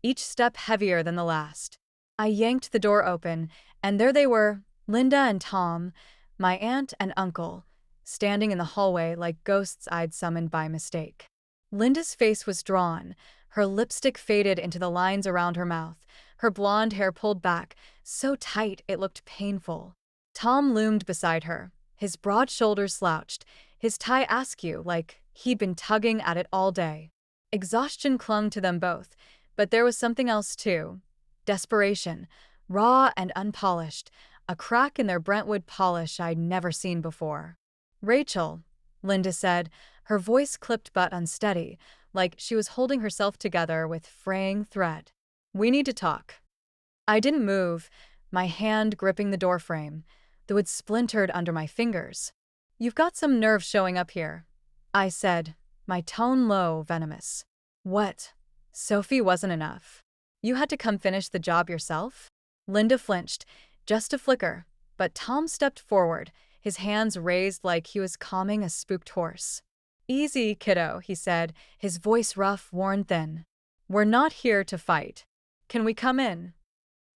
each step heavier than the last. I yanked the door open, and there they were, Linda and Tom, my aunt and uncle, standing in the hallway like ghosts I'd summoned by mistake. Linda's face was drawn, her lipstick faded into the lines around her mouth, her blonde hair pulled back, so tight it looked painful. Tom loomed beside her, his broad shoulders slouched, his tie askew like he'd been tugging at it all day. Exhaustion clung to them both, but there was something else too. Desperation, raw and unpolished, a crack in their Brentwood polish I'd never seen before. "Rachel," Linda said, her voice clipped but unsteady, like she was holding herself together with fraying thread. "We need to talk." I didn't move, my hand gripping the doorframe, though it splintered under my fingers. "You've got some nerve showing up here," I said, my tone low, venomous. "What? Sophie wasn't enough. You had to come finish the job yourself?" Linda flinched, just a flicker, but Tom stepped forward, his hands raised like he was calming a spooked horse. "Easy, kiddo," he said, his voice rough, worn thin. "We're not here to fight. Can we come in?"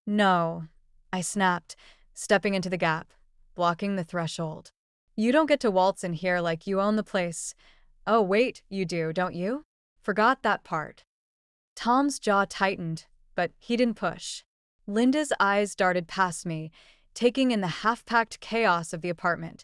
"No," I snapped, stepping into the gap, blocking the threshold. "You don't get to waltz in here like you own the place." "Oh, wait, you do, don't you? Forgot that part." Tom's jaw tightened, but he didn't push. Linda's eyes darted past me, taking in the half-packed chaos of the apartment.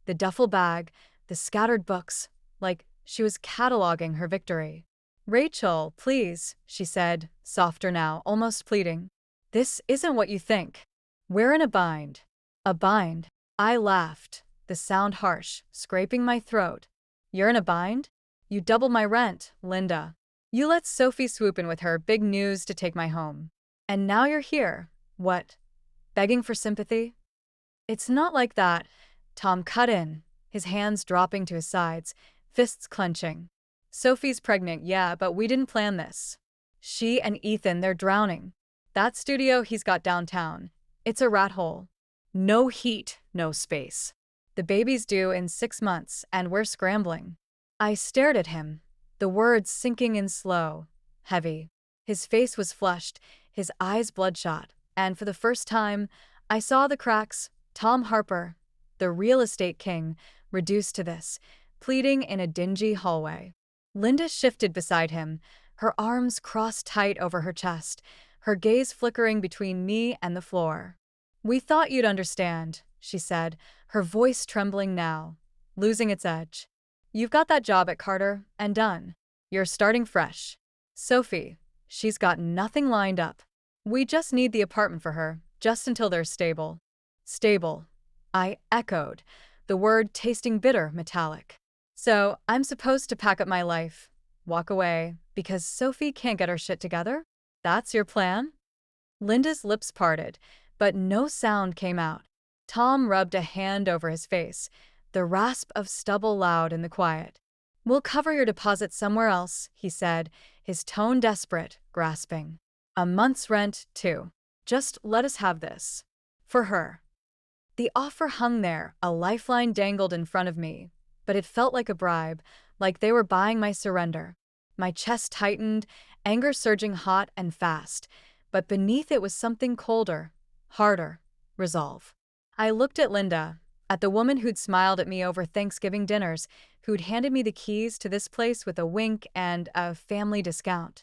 The duffel bag, the scattered books, like she was cataloging her victory. "Rachel, please," she said, softer now, almost pleading. "This isn't what you think. We're in a bind." "A bind?" I laughed, the sound harsh, scraping my throat. "You're in a bind? You doubled my rent, Linda. You let Sophie swoop in with her big news to take my home. And now you're here. What? Begging for sympathy?" "It's not like that," Tom cut in, his hands dropping to his sides, fists clenching. "Sophie's pregnant, yeah, but we didn't plan this. She and Ethan, they're drowning. That studio he's got downtown, it's a rat hole. No heat, no space. The baby's due in 6 months, and we're scrambling." I stared at him, the words sinking in slow, heavy. His face was flushed, his eyes bloodshot, and for the first time, I saw the cracks. Tom Harper, the real estate king, reduced to this, pleading in a dingy hallway. Linda shifted beside him, her arms crossed tight over her chest, her gaze flickering between me and the floor. "We thought you'd understand," she said, her voice trembling now, losing its edge. "You've got that job at Carter, and done. You're starting fresh. Sophie, she's got nothing lined up. We just need the apartment for her, just until they're stable." "Stable," I echoed, the word tasting bitter, metallic. "So, I'm supposed to pack up my life, walk away, because Sophie can't get her shit together? That's your plan?" Linda's lips parted, but no sound came out. Tom rubbed a hand over his face, the rasp of stubble loud in the quiet. "We'll cover your deposit somewhere else," he said, his tone desperate, grasping. "A month's rent, too. Just let us have this. For her." The offer hung there, a lifeline dangled in front of me, but it felt like a bribe, like they were buying my surrender. My chest tightened, anger surging hot and fast, but beneath it was something colder, harder, resolve. I looked at Linda, at the woman who'd smiled at me over Thanksgiving dinners, who'd handed me the keys to this place with a wink and a family discount.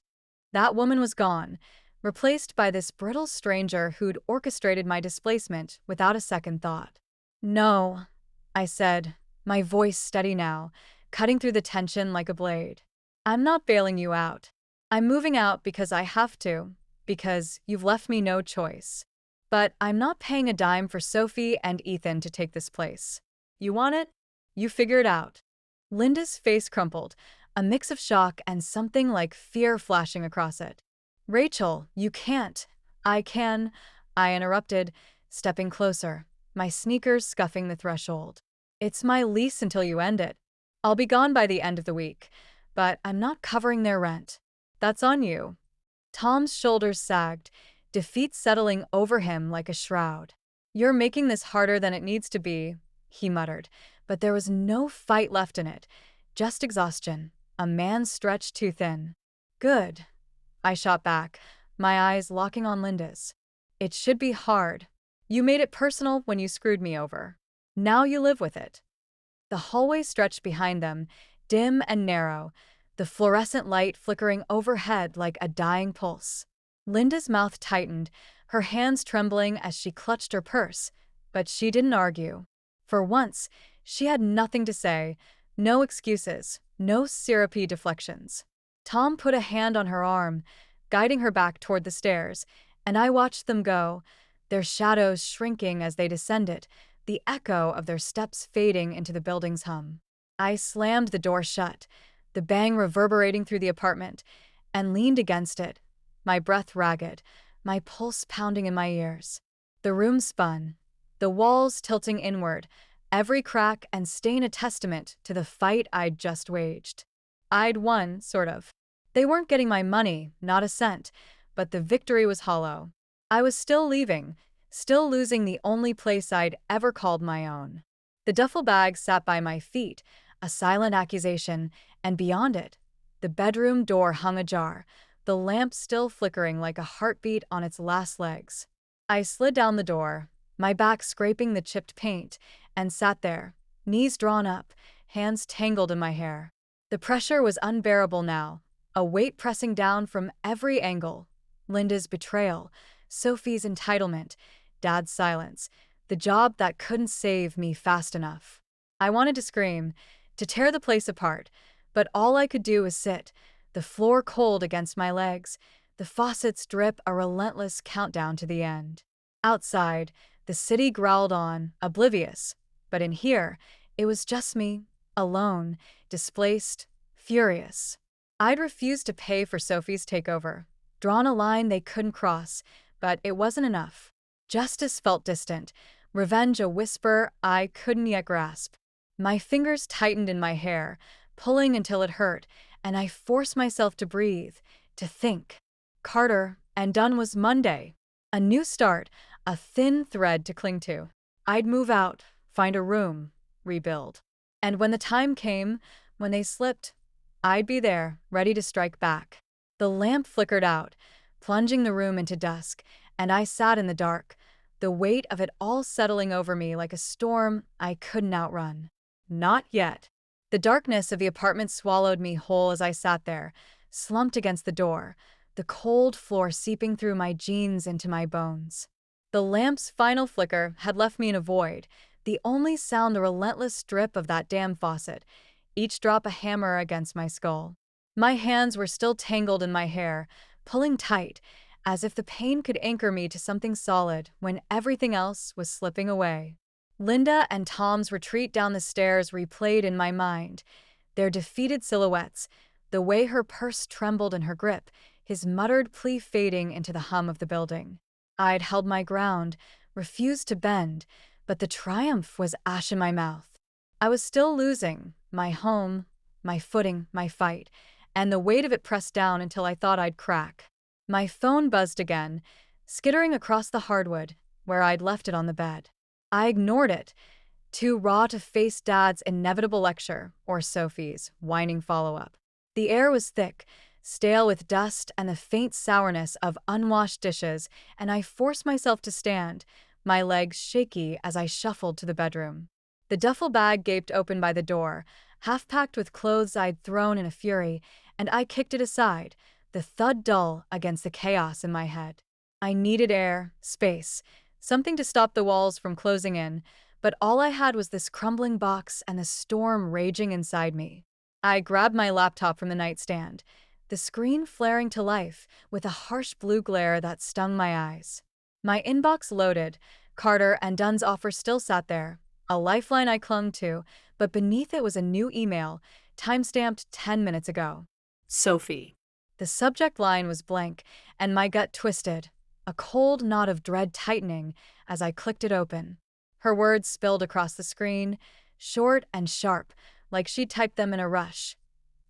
That woman was gone, replaced by this brittle stranger who'd orchestrated my displacement without a second thought. "No," I said, my voice steady now, cutting through the tension like a blade. "I'm not bailing you out. I'm moving out because I have to, because you've left me no choice. But I'm not paying a dime for Sophie and Ethan to take this place. You want it? You figure it out." Linda's face crumpled, a mix of shock and something like fear flashing across it. "Rachel, you can't." "I can," I interrupted, stepping closer, my sneakers scuffing the threshold. "It's my lease until you end it. I'll be gone by the end of the week, but I'm not covering their rent. That's on you." Tom's shoulders sagged, defeat settling over him like a shroud. "You're making this harder than it needs to be," he muttered, but there was no fight left in it, just exhaustion, a man stretched too thin. "Good," I shot back, my eyes locking on Linda's. "It should be hard. You made it personal when you screwed me over. Now you live with it." The hallway stretched behind them, dim and narrow, the fluorescent light flickering overhead like a dying pulse. Linda's mouth tightened, her hands trembling as she clutched her purse, but she didn't argue. For once, she had nothing to say, no excuses, no syrupy deflections. Tom put a hand on her arm, guiding her back toward the stairs, and I watched them go, their shadows shrinking as they descended, the echo of their steps fading into the building's hum. I slammed the door shut, the bang reverberating through the apartment, and leaned against it, my breath ragged, my pulse pounding in my ears. The room spun, the walls tilting inward, every crack and stain a testament to the fight I'd just waged. I'd won, sort of. They weren't getting my money, not a cent, but the victory was hollow. I was still leaving, still losing the only place I'd ever called my own. The duffel bag sat by my feet, a silent accusation, and beyond it, the bedroom door hung ajar, the lamp still flickering like a heartbeat on its last legs. I slid down the door, my back scraping the chipped paint, and sat there, knees drawn up, hands tangled in my hair. The pressure was unbearable now, a weight pressing down from every angle. Linda's betrayal, Sophie's entitlement, Dad's silence, the job that couldn't save me fast enough. I wanted to scream, to tear the place apart, but all I could do was sit, the floor cold against my legs, the faucets drip a relentless countdown to the end. Outside, the city growled on, oblivious, but in here, it was just me, alone, displaced, furious. I'd refused to pay for Sophie's takeover, drawn a line they couldn't cross, but it wasn't enough. Justice felt distant, revenge a whisper I couldn't yet grasp. My fingers tightened in my hair, pulling until it hurt, and I forced myself to breathe, to think. Carter, and done was Monday. A new start, a thin thread to cling to. I'd move out, find a room, rebuild. And when the time came, when they slipped, I'd be there, ready to strike back. The lamp flickered out, plunging the room into dusk, and I sat in the dark, the weight of it all settling over me like a storm I couldn't outrun. Not yet. The darkness of the apartment swallowed me whole as I sat there, slumped against the door, the cold floor seeping through my jeans into my bones. The lamp's final flicker had left me in a void, the only sound the relentless drip of that damn faucet, each drop a hammer against my skull. My hands were still tangled in my hair, pulling tight, as if the pain could anchor me to something solid when everything else was slipping away. Linda and Tom's retreat down the stairs replayed in my mind, their defeated silhouettes, the way her purse trembled in her grip, his muttered plea fading into the hum of the building. I'd held my ground, refused to bend, but the triumph was ash in my mouth. I was still losing, my home, my footing, my fight, and the weight of it pressed down until I thought I'd crack. My phone buzzed again, skittering across the hardwood, where I'd left it on the bed. I ignored it, too raw to face Dad's inevitable lecture or Sophie's whining follow-up. The air was thick, stale with dust and the faint sourness of unwashed dishes, and I forced myself to stand, my legs shaky as I shuffled to the bedroom. The duffel bag gaped open by the door, half-packed with clothes I'd thrown in a fury, and I kicked it aside, the thud dull against the chaos in my head. I needed air, space, something to stop the walls from closing in, but all I had was this crumbling box and the storm raging inside me. I grabbed my laptop from the nightstand, the screen flaring to life with a harsh blue glare that stung my eyes. My inbox loaded, Carter and Dunn's offer still sat there, a lifeline I clung to, but beneath it was a new email, timestamped 10 minutes ago. Sophie. The subject line was blank, and my gut twisted, a cold knot of dread tightening as I clicked it open. Her words spilled across the screen, short and sharp, like she'd typed them in a rush.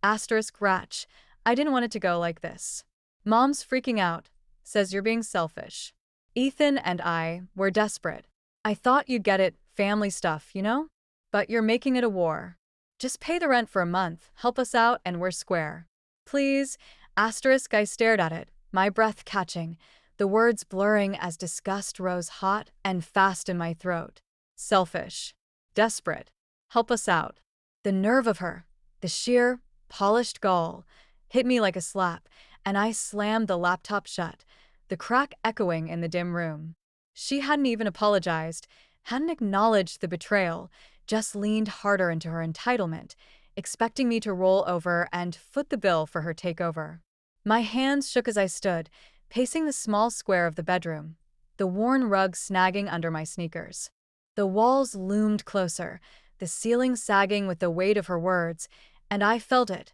Asterisk Ratch, I didn't want it to go like this. Mom's freaking out, says you're being selfish. Ethan and I were desperate. I thought you'd get it, family stuff, you know? But you're making it a war. Just pay the rent for a month, help us out, and we're square. Please, asterisk. I stared at it, my breath catching, the words blurring as disgust rose hot and fast in my throat. Selfish. Desperate. Help us out. The nerve of her, the sheer, polished gall, hit me like a slap, and I slammed the laptop shut, the crack echoing in the dim room. She hadn't even apologized, hadn't acknowledged the betrayal, just leaned harder into her entitlement, expecting me to roll over and foot the bill for her takeover. My hands shook as I stood, pacing the small square of the bedroom, the worn rug snagging under my sneakers. The walls loomed closer, the ceiling sagging with the weight of her words, and I felt it.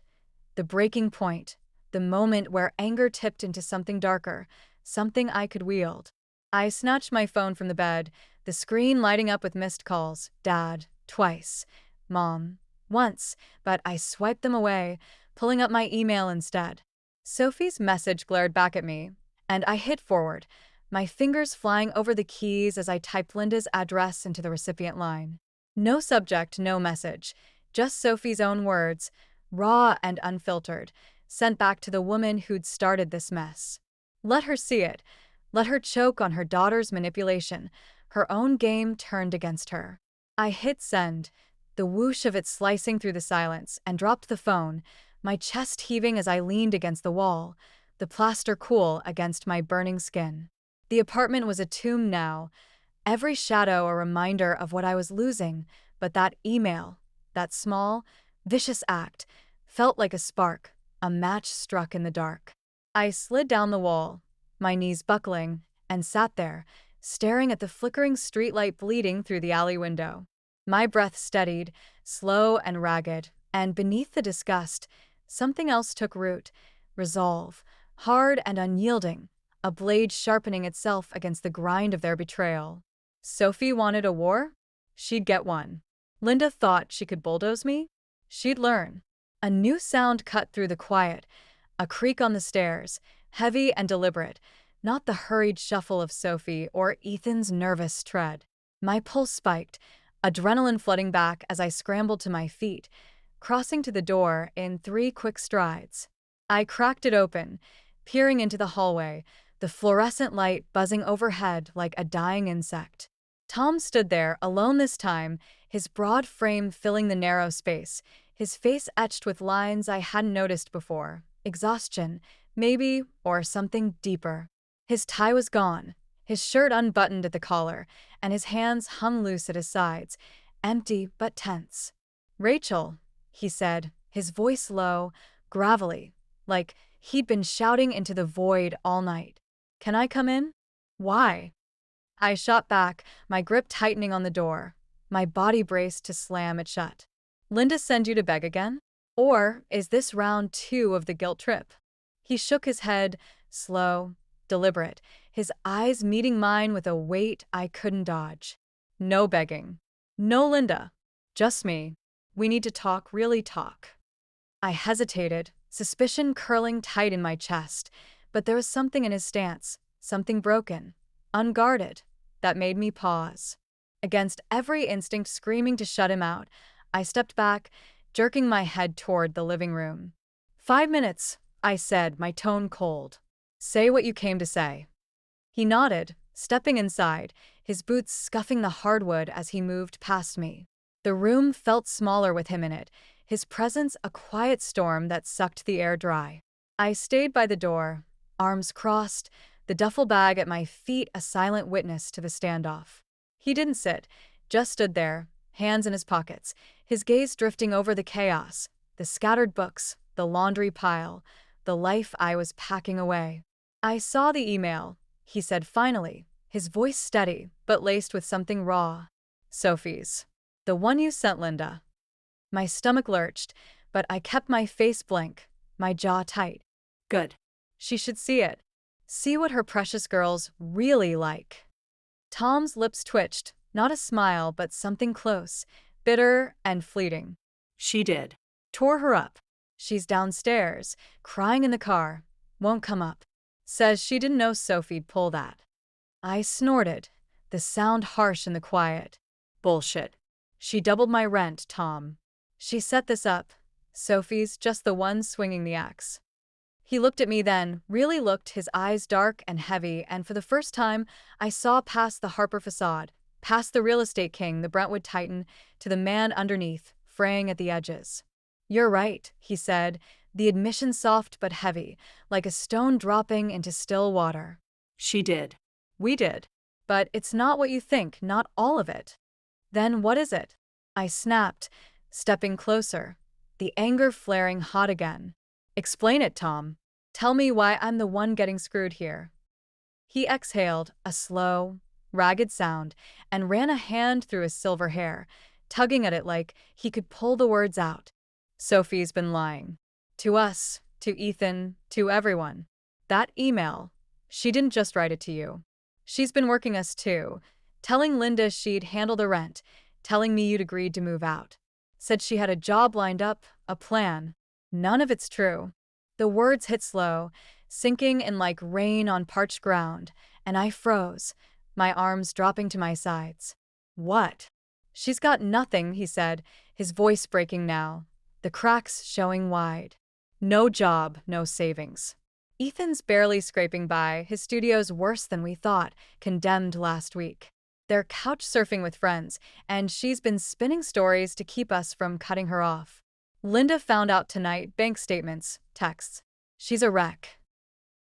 The breaking point, the moment where anger tipped into something darker, something I could wield. I snatched my phone from the bed, the screen lighting up with missed calls. Dad, twice. Mom, once, but I swiped them away, pulling up my email instead. Sophie's message glared back at me, and I hit forward, my fingers flying over the keys as I typed Linda's address into the recipient line. No subject, no message, just Sophie's own words, raw and unfiltered, sent back to the woman who'd started this mess. Let her see it. Let her choke on her daughter's manipulation, her own game turned against her. I hit send, the whoosh of it slicing through the silence, and dropped the phone, my chest heaving as I leaned against the wall, the plaster cool against my burning skin. The apartment was a tomb now, every shadow a reminder of what I was losing, but that email, that small, vicious act, felt like a spark, a match struck in the dark. I slid down the wall, my knees buckling, and sat there, staring at the flickering streetlight bleeding through the alley window. My breath steadied, slow and ragged, and beneath the disgust, something else took root, resolve, hard and unyielding, a blade sharpening itself against the grind of their betrayal. Sophie wanted a war? She'd get one. Linda thought she could bulldoze me? She'd learn. A new sound cut through the quiet, a creak on the stairs, heavy and deliberate, not the hurried shuffle of Sophie or Ethan's nervous tread. My pulse spiked, adrenaline flooding back as I scrambled to my feet, crossing to the door in 3 quick strides. I cracked it open, peering into the hallway, the fluorescent light buzzing overhead like a dying insect. Tom stood there, alone this time, his broad frame filling the narrow space, his face etched with lines I hadn't noticed before. Exhaustion, maybe, or something deeper. His tie was gone, his shirt unbuttoned at the collar, and his hands hung loose at his sides, empty but tense. "Rachel," he said, his voice low, gravelly, like he'd been shouting into the void all night. "Can I come in?" "Why?" I shot back, my grip tightening on the door, my body braced to slam it shut. "Linda send you to beg again? Or is this round 2 of the guilt trip?" He shook his head, slow, deliberate, his eyes meeting mine with a weight I couldn't dodge. "No begging. No Linda. Just me. We need to talk, really talk." I hesitated, suspicion curling tight in my chest, but there was something in his stance, something broken, unguarded, that made me pause. Against every instinct screaming to shut him out, I stepped back, jerking my head toward the living room. "5 minutes," I said, my tone cold. "Say what you came to say." He nodded, stepping inside, his boots scuffing the hardwood as he moved past me. The room felt smaller with him in it, his presence a quiet storm that sucked the air dry. I stayed by the door, arms crossed, the duffel bag at my feet a silent witness to the standoff. He didn't sit, just stood there, hands in his pockets, his gaze drifting over the chaos, the scattered books, the laundry pile, the life I was packing away. "I saw the email," he said finally, his voice steady, but laced with something raw. "Sophie's. The one you sent Linda." My stomach lurched, but I kept my face blank, my jaw tight. Good. She should see it. See what her precious girl's really like. Tom's lips twitched, not a smile but something close, bitter and fleeting. She did. Tore her up. She's downstairs, crying in the car. Won't come up. Says she didn't know Sophie'd pull that. I snorted, the sound harsh in the quiet. Bullshit. She doubled my rent, Tom. She set this up. Sophie's just the one swinging the axe. He looked at me then, really looked, his eyes dark and heavy, and for the first time, I saw past the Harper facade, past the real estate king, the Brentwood Titan, to the man underneath, fraying at the edges. "You're right," he said, the admission soft but heavy, like a stone dropping into still water. She did. We did. But it's not what you think, not all of it. Then what is it? I snapped, stepping closer, the anger flaring hot again. Explain it, Tom. Tell me why I'm the one getting screwed here. He exhaled, a slow, ragged sound, and ran a hand through his silver hair, tugging at it like he could pull the words out. Sophie's been lying. To us, to Ethan, to everyone. That email, she didn't just write it to you. She's been working us too, telling Linda she'd handle the rent, telling me you'd agreed to move out. Said she had a job lined up, a plan. None of it's true. The words hit slow, sinking in like rain on parched ground, and I froze, my arms dropping to my sides. What? She's got nothing, he said, his voice breaking now, the cracks showing wide. No job, no savings. Ethan's barely scraping by, his studio's worse than we thought, condemned last week. They're couch surfing with friends, and she's been spinning stories to keep us from cutting her off. Linda found out tonight, bank statements, texts. She's a wreck.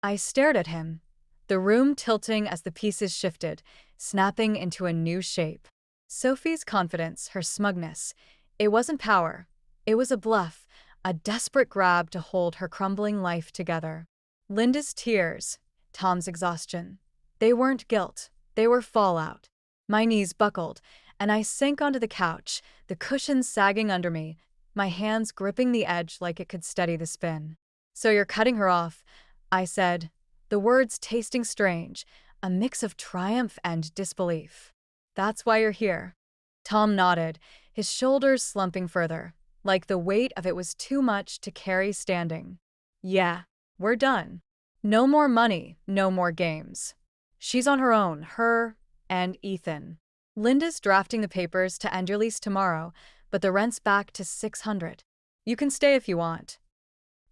I stared at him, the room tilting as the pieces shifted, snapping into a new shape. Sophie's confidence, her smugness, it wasn't power. It was a bluff, a desperate grab to hold her crumbling life together. Linda's tears, Tom's exhaustion. They weren't guilt, they were fallout. My knees buckled, and I sank onto the couch, the cushions sagging under me, my hands gripping the edge like it could steady the spin. So you're cutting her off, I said, the words tasting strange, a mix of triumph and disbelief. That's why you're here. Tom nodded, his shoulders slumping further, like the weight of it was too much to carry standing. Yeah, we're done. No more money, no more games. She's on her own, her and Ethan. Linda's drafting the papers to end your lease tomorrow, but the rent's back to $600. You can stay if you want.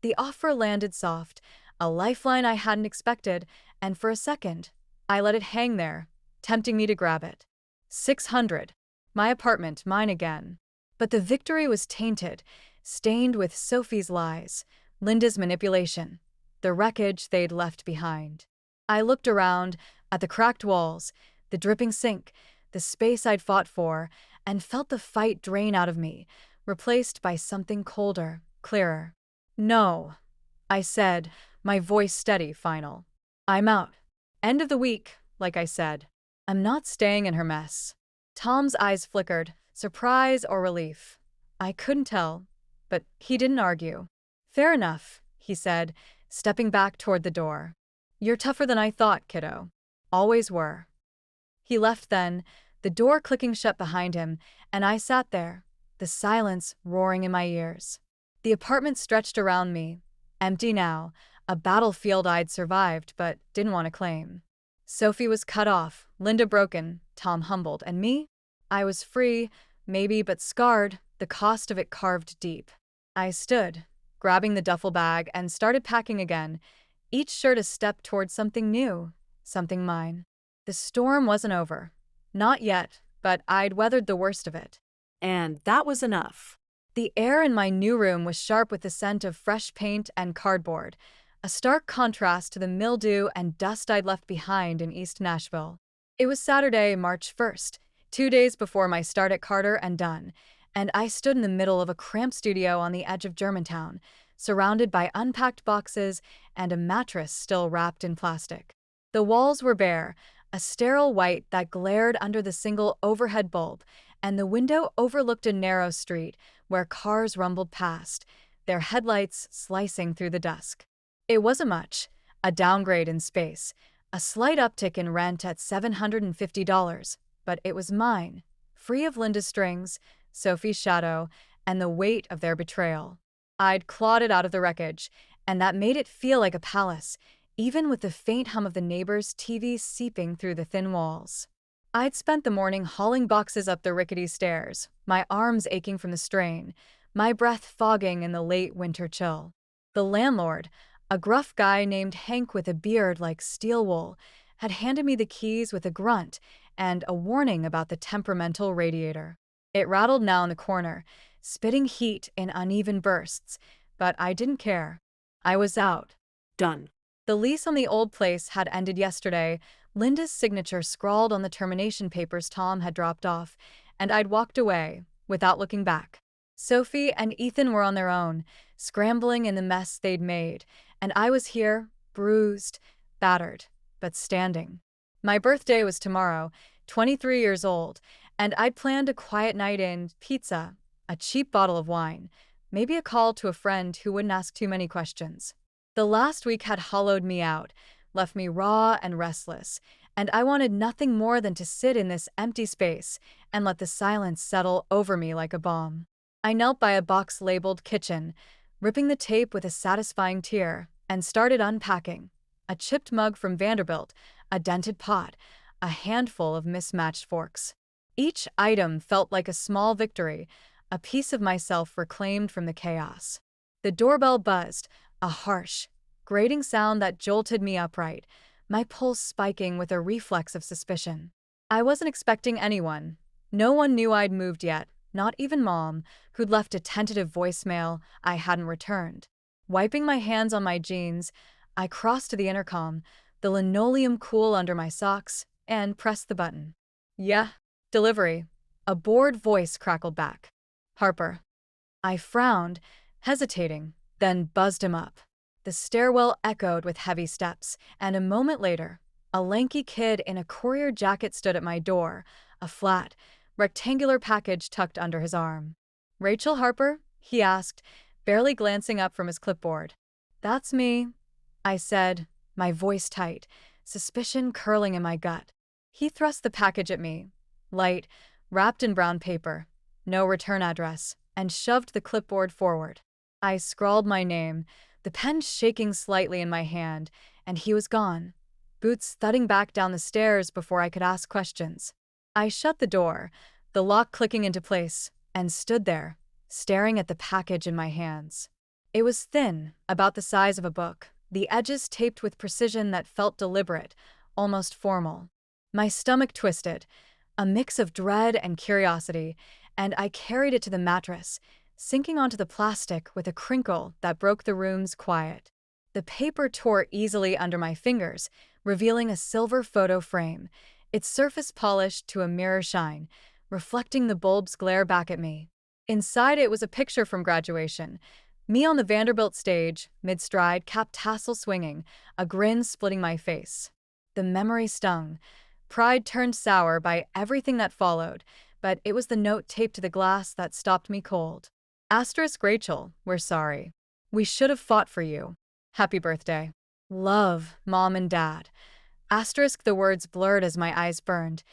The offer landed soft, a lifeline I hadn't expected, and for a second, I let it hang there, tempting me to grab it. $600. My apartment, mine again. But the victory was tainted, stained with Sophie's lies, Linda's manipulation, the wreckage they'd left behind. I looked around at the cracked walls, the dripping sink, the space I'd fought for, and felt the fight drain out of me, replaced by something colder, clearer. No, I said, my voice steady, final. I'm out. End of the week, like I said. I'm not staying in her mess. Tom's eyes flickered, surprise or relief. I couldn't tell, but he didn't argue. Fair enough, he said, stepping back toward the door. You're tougher than I thought, kiddo. Always were. He left then, the door clicking shut behind him, and I sat there, the silence roaring in my ears. The apartment stretched around me, empty now, a battlefield I'd survived but didn't want to claim. Sophie was cut off, Linda broken, Tom humbled, and me? I was free, maybe, but scarred, the cost of it carved deep. I stood, grabbing the duffel bag, and started packing again, each shirt a step towards something new, something mine. The storm wasn't over. Not yet, but I'd weathered the worst of it. And that was enough. The air in my new room was sharp with the scent of fresh paint and cardboard, a stark contrast to the mildew and dust I'd left behind in East Nashville. It was Saturday, March 1st, 2 days before my start at Carter and Dunn, and I stood in the middle of a cramped studio on the edge of Germantown, surrounded by unpacked boxes and a mattress still wrapped in plastic. The walls were bare, a sterile white that glared under the single overhead bulb, and the window overlooked a narrow street where cars rumbled past, their headlights slicing through the dusk. It wasn't much, a downgrade in space, a slight uptick in rent at $750, but it was mine, free of Linda's strings, Sophie's shadow, and the weight of their betrayal. I'd clawed it out of the wreckage, and that made it feel like a palace, even with the faint hum of the neighbor's TV seeping through the thin walls. I'd spent the morning hauling boxes up the rickety stairs, my arms aching from the strain, my breath fogging in the late winter chill. The landlord, a gruff guy named Hank with a beard like steel wool, had handed me the keys with a grunt and a warning about the temperamental radiator. It rattled now in the corner, spitting heat in uneven bursts, but I didn't care. I was out. Done. The lease on the old place had ended yesterday, Linda's signature scrawled on the termination papers Tom had dropped off, and I'd walked away, without looking back. Sophie and Ethan were on their own, scrambling in the mess they'd made, and I was here, bruised, battered, but standing. My birthday was tomorrow, 23 years old, and I'd planned a quiet night in, pizza, a cheap bottle of wine, maybe a call to a friend who wouldn't ask too many questions. The last week had hollowed me out, left me raw and restless, and I wanted nothing more than to sit in this empty space and let the silence settle over me like a bomb. I knelt by a box labeled kitchen, ripping the tape with a satisfying tear, and started unpacking. A chipped mug from Vanderbilt, a dented pot, a handful of mismatched forks. Each item felt like a small victory, a piece of myself reclaimed from the chaos. The doorbell buzzed, a harsh, grating sound that jolted me upright, my pulse spiking with a reflex of suspicion. I wasn't expecting anyone. No one knew I'd moved yet, not even Mom, who'd left a tentative voicemail I hadn't returned. Wiping my hands on my jeans, I crossed to the intercom, the linoleum cool under my socks, and pressed the button. Yeah, delivery. A bored voice crackled back. Harper. I frowned, hesitating, then buzzed him up. The stairwell echoed with heavy steps, and a moment later, a lanky kid in a courier jacket stood at my door, a flat, rectangular package tucked under his arm. Rachel Harper? He asked, barely glancing up from his clipboard. That's me, I said, my voice tight, suspicion curling in my gut. He thrust the package at me, light, wrapped in brown paper, no return address, and shoved the clipboard forward. I scrawled my name, the pen shaking slightly in my hand, and he was gone, boots thudding back down the stairs before I could ask questions. I shut the door, the lock clicking into place, and stood there, staring at the package in my hands. It was thin, about the size of a book, the edges taped with precision that felt deliberate, almost formal. My stomach twisted, a mix of dread and curiosity, and I carried it to the mattress, sinking onto the plastic with a crinkle that broke the room's quiet. The paper tore easily under my fingers, revealing a silver photo frame, its surface polished to a mirror shine, reflecting the bulb's glare back at me. Inside it was a picture from graduation, me on the Vanderbilt stage, mid-stride, cap tassel swinging, a grin splitting my face. The memory stung. Pride turned sour by everything that followed, but it was the note taped to the glass that stopped me cold. Asterisk Rachel, we're sorry. We should have fought for you. Happy birthday. Love, Mom and Dad. Asterisk the words blurred as my eyes burned,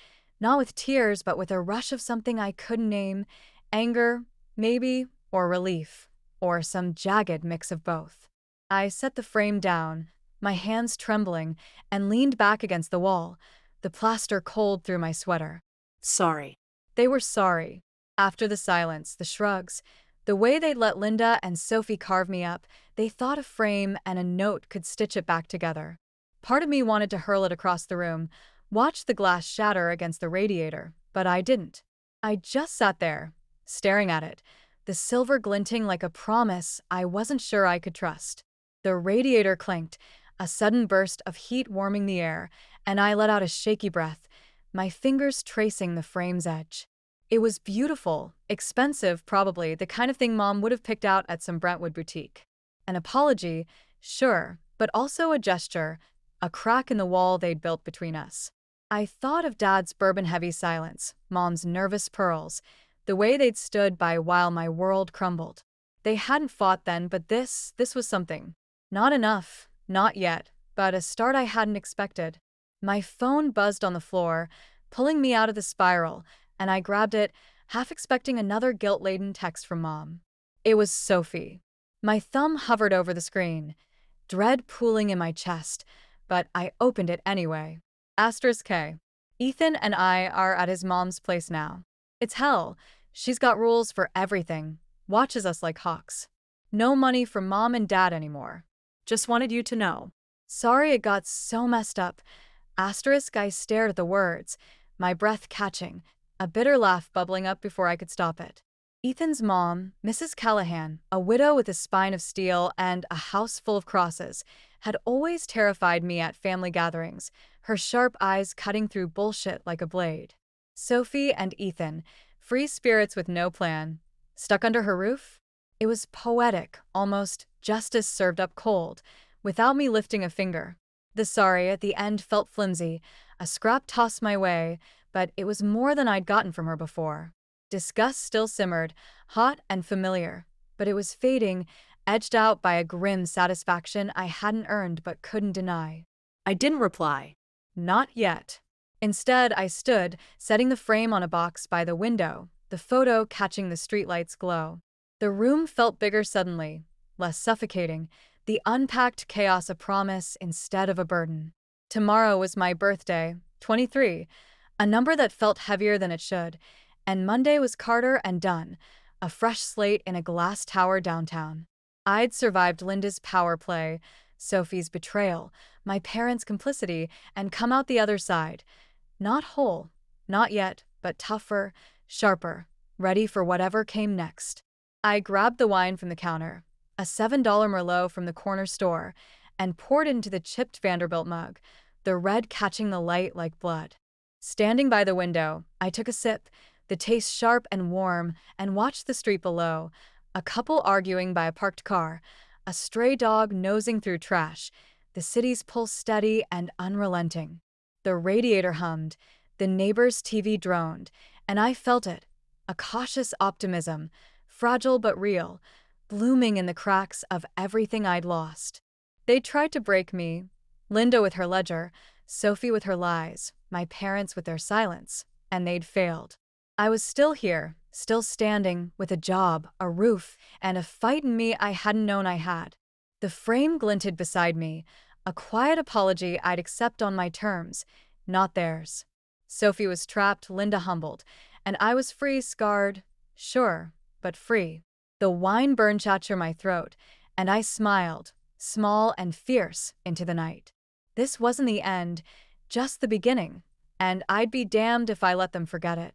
not with tears but with a rush of something I couldn't name, anger, maybe, or relief, or some jagged mix of both. I set the frame down, my hands trembling, and leaned back against the wall, the plaster cold through my sweater. Sorry. They were sorry. After the silence, the shrugs, the way they'd let Linda and Sophie carve me up, they thought a frame and a note could stitch it back together. Part of me wanted to hurl it across the room, watch the glass shatter against the radiator, but I didn't. I just sat there, staring at it, the silver glinting like a promise I wasn't sure I could trust. The radiator clanked, a sudden burst of heat warming the air, and I let out a shaky breath, my fingers tracing the frame's edge. It was beautiful, expensive probably, the kind of thing Mom would have picked out at some Brentwood boutique. An apology, sure, but also a gesture, a crack in the wall they'd built between us. I thought of Dad's bourbon-heavy silence, Mom's nervous pearls, the way they'd stood by while my world crumbled. They hadn't fought then, but this was something. Not enough, not yet, but a start I hadn't expected. My phone buzzed on the floor, pulling me out of the spiral, and I grabbed it, half expecting another guilt-laden text from Mom. It was Sophie. My thumb hovered over the screen, dread pooling in my chest, but I opened it anyway. Asterisk K. Ethan and I are at his mom's place now. It's hell. She's got rules for everything, watches us like hawks. No money from Mom and Dad anymore. Just wanted you to know. Sorry it got so messed up. Asterisk I stared at the words, my breath catching, a bitter laugh bubbling up before I could stop it. Ethan's mom, Mrs. Callahan, a widow with a spine of steel and a house full of crosses, had always terrified me at family gatherings, her sharp eyes cutting through bullshit like a blade. Sophie and Ethan, free spirits with no plan, stuck under her roof? It was poetic, almost justice served up cold, without me lifting a finger. The sorry at the end felt flimsy, a scrap tossed my way, but it was more than I'd gotten from her before. Disgust still simmered, hot and familiar, but it was fading, edged out by a grim satisfaction I hadn't earned but couldn't deny. I didn't reply. Not yet. Instead, I stood, setting the frame on a box by the window, the photo catching the streetlight's glow. The room felt bigger suddenly, less suffocating, the unpacked chaos a promise instead of a burden. Tomorrow was my birthday, 23, a number that felt heavier than it should, and Monday was Carter and done, a fresh slate in a glass tower downtown. I'd survived Linda's power play, Sophie's betrayal, my parents' complicity, and come out the other side. Not whole, not yet, but tougher, sharper, ready for whatever came next. I grabbed the wine from the counter, a $7 Merlot from the corner store, and poured it into the chipped Vanderbilt mug, the red catching the light like blood. Standing by the window, I took a sip, the taste sharp and warm, and watched the street below, a couple arguing by a parked car, a stray dog nosing through trash, the city's pulse steady and unrelenting. The radiator hummed, the neighbor's TV droned, and I felt it, a cautious optimism, fragile but real, blooming in the cracks of everything I'd lost. They tried to break me, Linda with her ledger, Sophie with her lies, my parents with their silence, and they'd failed. I was still here, still standing, with a job, a roof, and a fight in me I hadn't known I had. The frame glinted beside me, a quiet apology I'd accept on my terms, not theirs. Sophie was trapped, Linda humbled, and I was free, scarred, sure, but free. The wine burned chatter my throat, and I smiled, small and fierce, into the night. This wasn't the end, just the beginning, and I'd be damned if I let them forget it.